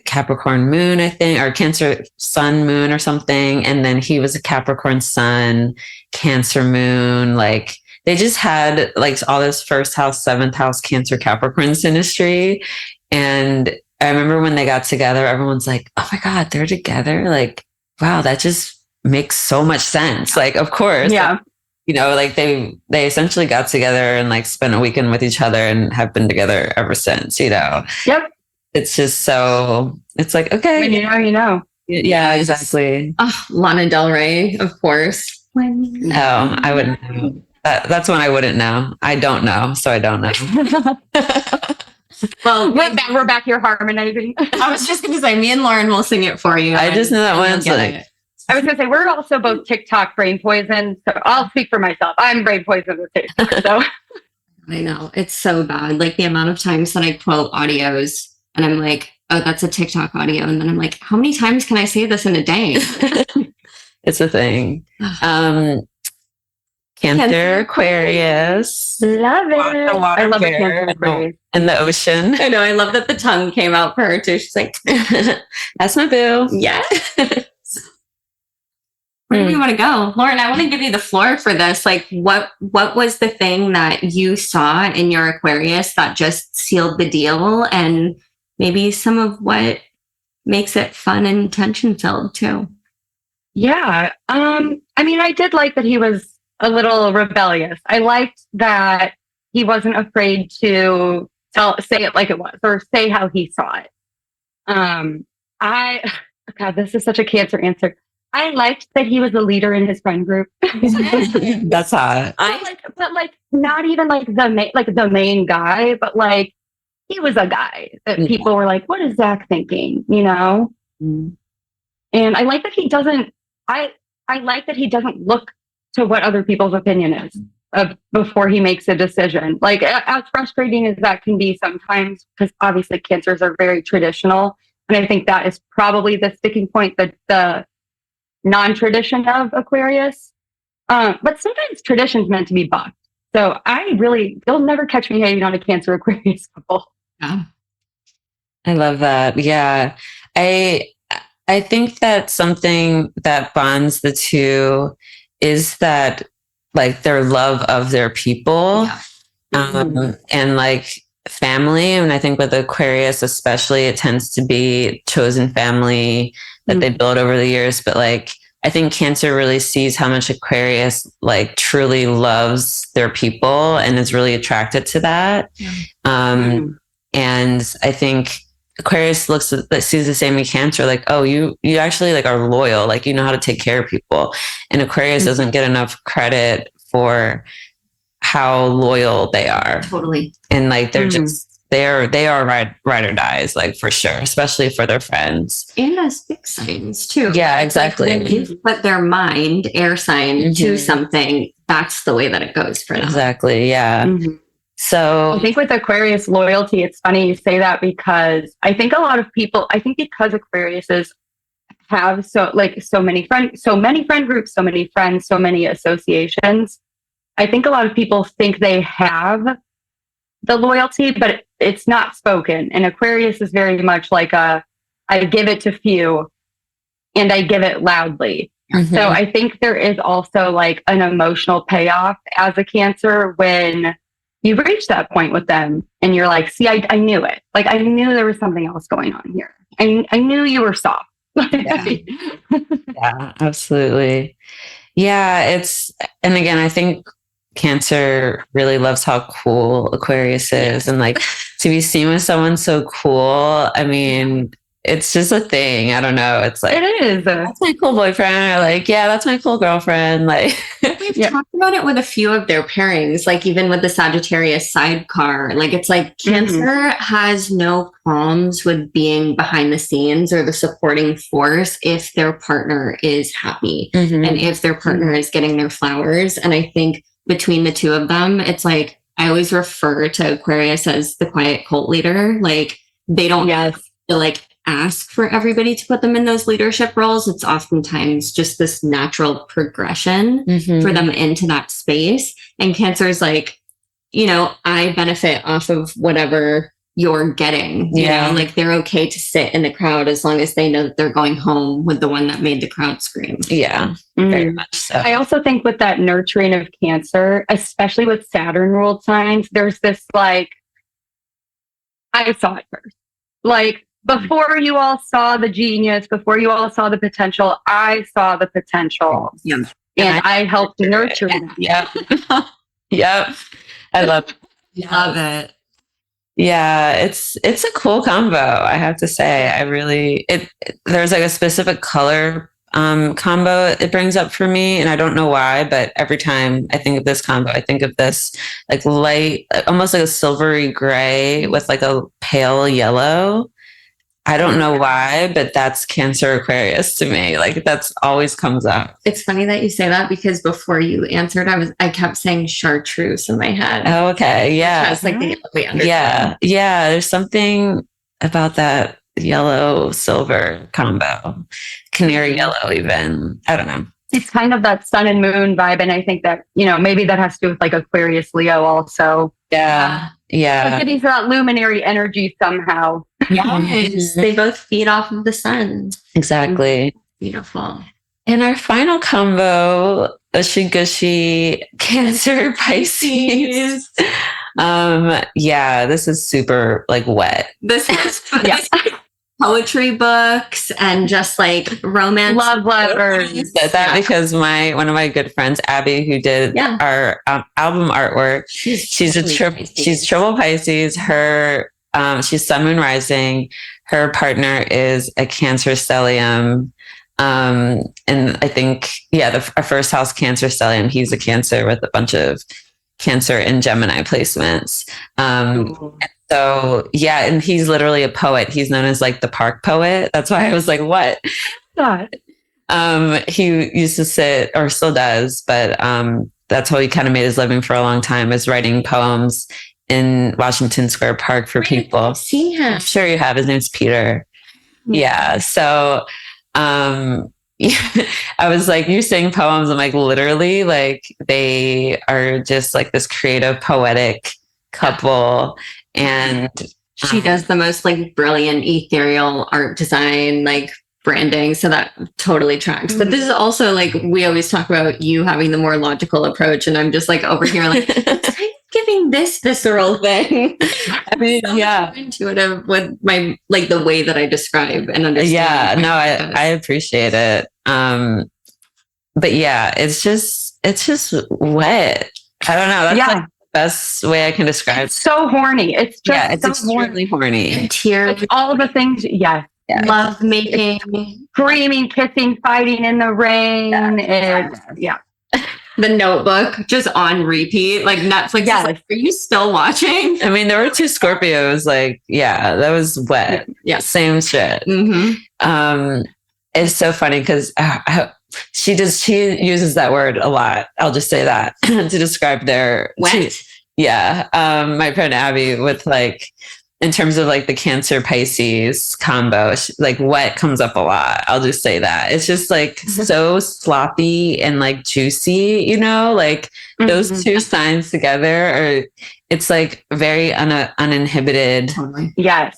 Capricorn moon, I think, or Cancer sun moon or something. And then he was a Capricorn sun, Cancer moon. Like they just had like all this first house, seventh house Cancer Capricorn synastry. And I remember when they got together, everyone's like, oh my God, they're together. Like, wow, that just makes so much sense. Like, of course. Yeah. You know, like they essentially got together and like spent a weekend with each other and have been together ever since, you know. Yep. It's just so, it's like, okay. When you know, you know. Yeah, exactly. Oh, Lana Del Rey, of course. No, I wouldn't know. That's one I wouldn't know. I don't know, so I don't know. Well, we're back here harmonizing. I was just going to say, me and Lauren will sing it for you. I just know that one's like, I was going to say, we're also both TikTok brain poison. So I'll speak for myself. I'm brain poison with TikTok. So I know. It's so bad. Like the amount of times that I quote audios and I'm like, oh, that's a TikTok audio. And then I'm like, how many times can I say this in a day? it's a thing. Cancer, Aquarius. Love it. I love it. Cancer, Aquarius. In the ocean. I know. I love that the tongue came out for her too. She's like, that's my boo. Yeah. Where do you want to go? Lauren, I want to give you the floor for this. Like, what was the thing that you saw in your Aquarius that just sealed the deal, and maybe some of what makes it fun and tension filled too? Yeah. I mean, I did like that he was a little rebellious. I liked that he wasn't afraid to say it like it was, or say how he saw it. God, this is such a Cancer answer. I liked that he was a leader in his friend group. That's hot. But not even like the main guy, but like he was a guy that people were like, "What is Zach thinking?" You know. Mm. And I like that he doesn't. I like that he doesn't look to what other people's opinion is before he makes a decision. Like, as frustrating as that can be sometimes, because obviously Cancers are very traditional, and I think that is probably the sticking point, that the non-tradition of Aquarius. But sometimes tradition's meant to be bucked. So you'll never catch me hating on a Cancer Aquarius couple. Yeah. I love that. Yeah. I think that something that bonds the two is that like their love of their people, and like family. And I think with Aquarius especially, it tends to be chosen family that they build over the years. But like, I think Cancer really sees how much Aquarius like truly loves their people and is really attracted to that. And I think Aquarius sees the same in Cancer, like, oh, you actually like are loyal, like you know how to take care of people. And Aquarius doesn't get enough credit for how loyal they are. Totally. And like they're just they are ride or dies, like for sure, especially for their friends. And as big signs too. Yeah, exactly. Like when you put their mind, air sign, to something, that's the way that it goes for them. Exactly. Yeah. So I think with Aquarius loyalty, it's funny you say that, because I think a lot of people, because Aquariuses have so many friend groups, so many friends, so many associations, I think a lot of people think they have the loyalty, but it's not spoken. And Aquarius is very much like I give it to few and I give it loudly. So I think there is also like an emotional payoff as a Cancer when you reach that point with them and you're like, see, I knew it. Like, I knew there was something else going on here. I knew you were soft. Yeah, absolutely. Yeah, and again, I think Cancer really loves how cool Aquarius is, and like to be seen with someone so cool. I mean, it's just a thing. I don't know. It's like, it is. That's my cool boyfriend. Or like, yeah, that's my cool girlfriend. Like, we've talked about it with a few of their pairings, like even with the Sagittarius sidecar. Like, it's like Cancer has no qualms with being behind the scenes or the supporting force if their partner is happy and if their partner is getting their flowers. And I think between the two of them, it's like, I always refer to Aquarius as the quiet cult leader. Like, they don't like ask for everybody to put them in those leadership roles. It's oftentimes just this natural progression for them into that space. And Cancer is like, I benefit off of whatever you're getting. You know, like they're okay to sit in the crowd as long as they know that they're going home with the one that made the crowd scream. Yeah, very much so. I also think with that nurturing of Cancer, especially with Saturn ruled signs, there's this like, I saw it first. Like, before you all saw the genius, before you all saw the potential, I saw the potential. Yeah. And I helped nurture that. Yep. Yep. I love it. Love it. Yeah, it's a cool combo, I have to say. There's like a specific color combo it brings up for me, and I don't know why, but every time I think of this combo, I think of this like light, almost like a silvery gray with like a pale yellow. I don't know why, but that's Cancer Aquarius to me. Like that's always comes up. It's funny that you say that because before you answered, I kept saying chartreuse in my head. Oh, okay. Yeah. It's like the yellowy undertone. Yeah. Yeah. There's something about that yellow silver combo, canary yellow, even. I don't know. It's kind of that sun and moon vibe. And I think that, you know, maybe that has to do with like Aquarius Leo also. Yeah. Yeah. Like getting to that luminary energy somehow. Yes. They both feed off of the sun. Exactly. Beautiful. And our final combo, Ushy Gushy Cancer Pisces. Yeah, this is super like wet. This is poetry books and just like romance. Love letters. That because one of my good friends, Abby, who did our album artwork, she's triple Pisces. Her she's Sun Moon Rising. Her partner is a Cancer stellium. And I think, our first house Cancer stellium, he's a Cancer with a bunch of Cancer and Gemini placements. So and he's literally a poet. He's known as like the park poet. That's why I was like, what? He used to sit, or still does, but that's how he kind of made his living for a long time, is writing poems in Washington Square Park for people. I've seen him. I'm sure you have. His name's Peter. Yeah. So I was like, you're saying poems. I'm like, literally, like they are just like this creative, poetic couple. And she does the most like brilliant ethereal art design, like branding. So that totally tracks. But this is also like, we always talk about you having the more logical approach. And I'm just like over here, like, it's kind of giving this visceral thing. I mean, intuitive with my, like the way that I describe and understand. Yeah, no, I appreciate it. But yeah, it's just wet. I don't know. That's like the best way I can describe. It's so horny. It's just it's extremely horny. And tears. It's all the things. Yes. Yeah, love making, screaming, kissing, fighting in the rain. The Notebook just on repeat, like Netflix. Is like, are you still watching? I mean, there were two Scorpios. Like, that was wet. Yeah, same shit. Mm-hmm. It's so funny because she uses that word a lot. I'll just say that to describe their wet. My friend Abby with like, in terms of like the Cancer Pisces combo, like wet comes up a lot. I'll just say that. It's just like so sloppy and like juicy, you know, like those two signs together it's like very uninhibited. Totally. Yes.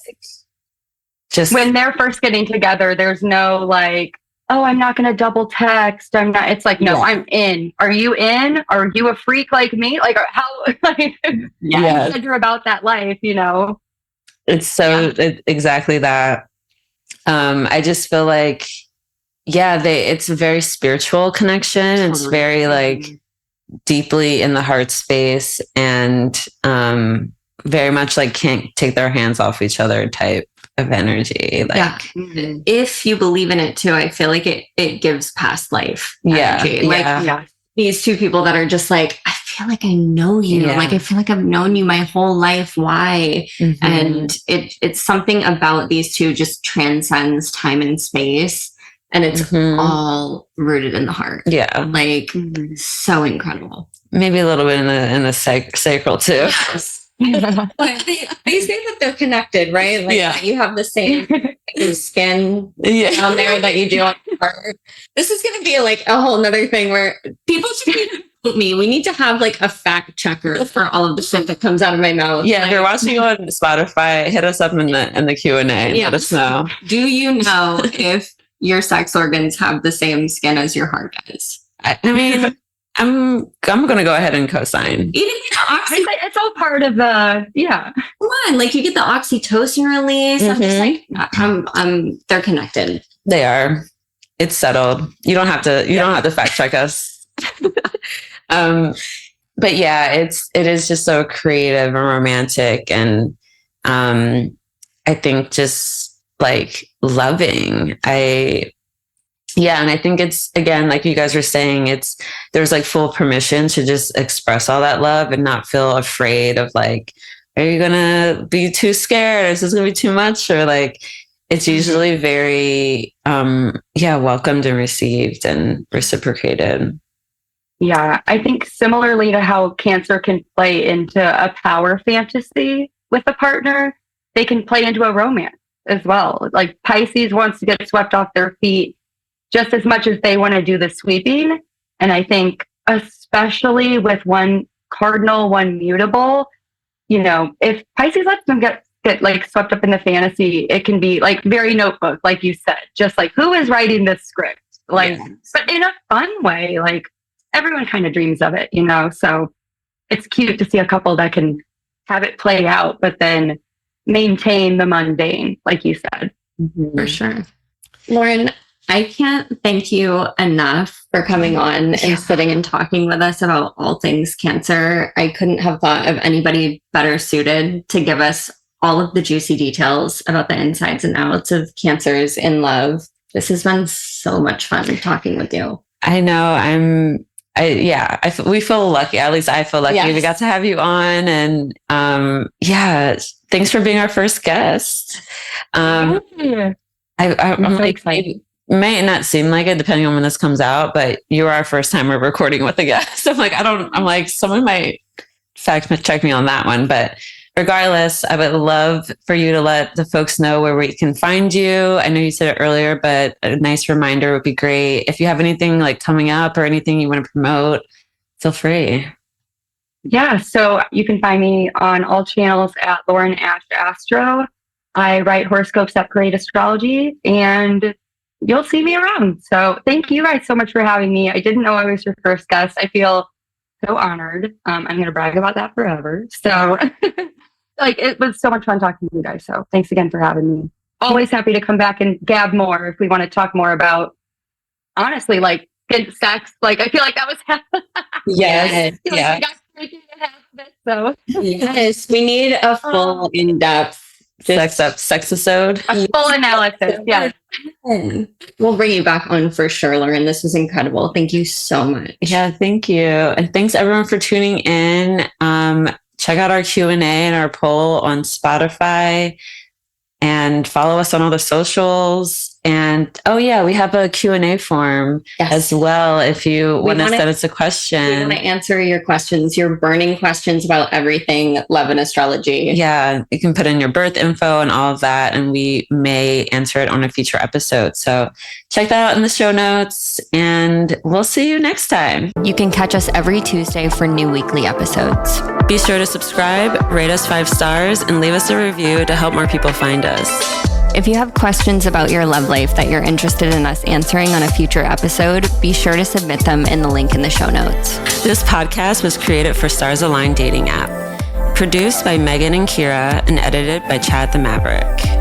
Just when they're first getting together, there's no like, oh, I'm not going to double text. I'm not. It's like, no, I'm in. Are you in? Are you a freak like me? Like how, like, you're about that life, you know? It's so exactly that. I just feel like, it's a very spiritual connection. Totally. It's very like deeply in the heart space and very much like can't take their hands off each other type of energy. Like, if you believe in it too, I feel like it gives past life energy. Like these two people that are just like, I feel like I know you. Like I feel like I've known you my whole life. Why? Mm-hmm. And it's something about these two just transcends time and space, and it's all rooted in the heart. Yeah, like so incredible. Maybe a little bit in the sacral too. They say that they're connected, right? Like you have the same skin on there that you do on your heart. This is going to be like a whole nother thing where people should be me. We need to have like a fact checker for all of the shit that comes out of my mouth. Yeah, if you're watching on Spotify, hit us up in the Q&A and let us know. Do you know if your sex organs have the same skin as your heart does? I mean, I'm gonna go ahead and co-sign. It's all part of the Come on, like you get the oxytocin release. I'm just like, they're connected. They are. It's settled. You don't have to fact check us. But yeah, it is just so creative and romantic, and I think just like loving. And I think it's, again, like you guys were saying, there's like full permission to just express all that love and not feel afraid of like, are you gonna be too scared? Is this gonna be too much? Or like, it's usually very, welcomed and received and reciprocated. Yeah, I think similarly to how Cancer can play into a power fantasy with a partner, they can play into a romance as well. Like Pisces wants to get swept off their feet just as much as they want to do the sweeping. And I think especially with one cardinal, one mutable, if Pisces lets them get like swept up in the fantasy, it can be like very Notebook, like you said, just like who is writing this script? Like, but in a fun way, like everyone kind of dreams of it, so it's cute to see a couple that can have it play out, but then maintain the mundane, like you said. For sure. Lauren, I can't thank you enough for coming on and sitting and talking with us about all things Cancer. I couldn't have thought of anybody better suited to give us all of the juicy details about the insides and outs of Cancers in love. This has been so much fun talking with you. I know. We feel lucky. At least I feel lucky we got to have you on. And thanks for being our first guest. I'm so excited. It may not seem like it depending on when this comes out, but you are our first time we're recording with a guest. I'm like, someone might fact check me on that one. But regardless, I would love for you to let the folks know where we can find you. I know you said it earlier, but a nice reminder would be great. If you have anything like coming up or anything you want to promote, feel free. Yeah, so you can find me on all channels at Lauren Ash Astro. I write horoscopes at Parade Astrology, and you'll see me around. So thank you guys so much for having me. I didn't know I was your first guest. I feel so honored. I'm going to brag about that forever. So it was so much fun talking to you guys. So thanks again for having me. Always happy to come back and gab more if we want to talk more about, honestly, like good sex. Like I feel like that was yes. So yes, we need a full in-depth sex episode. A full analysis. Yeah. We'll bring you back on for sure, Lauren. This was incredible. Thank you so much. Yeah, thank you. And thanks everyone for tuning in. Check out our Q&A and our poll on Spotify, and follow us on all the socials. And we have a Q&A form as well. If you want to send us a question. We want to answer your questions, your burning questions about everything love and astrology. Yeah, you can put in your birth info and all of that, and we may answer it on a future episode. So check that out in the show notes, and we'll see you next time. You can catch us every Tuesday for new weekly episodes. Be sure to subscribe, rate us 5 stars, and leave us a review to help more people find us. If you have questions about your love life that you're interested in us answering on a future episode, be sure to submit them in the link in the show notes. This podcast was created for Stars Align Dating App. Produced by Megan and Kirah and edited by Chad the Maverick.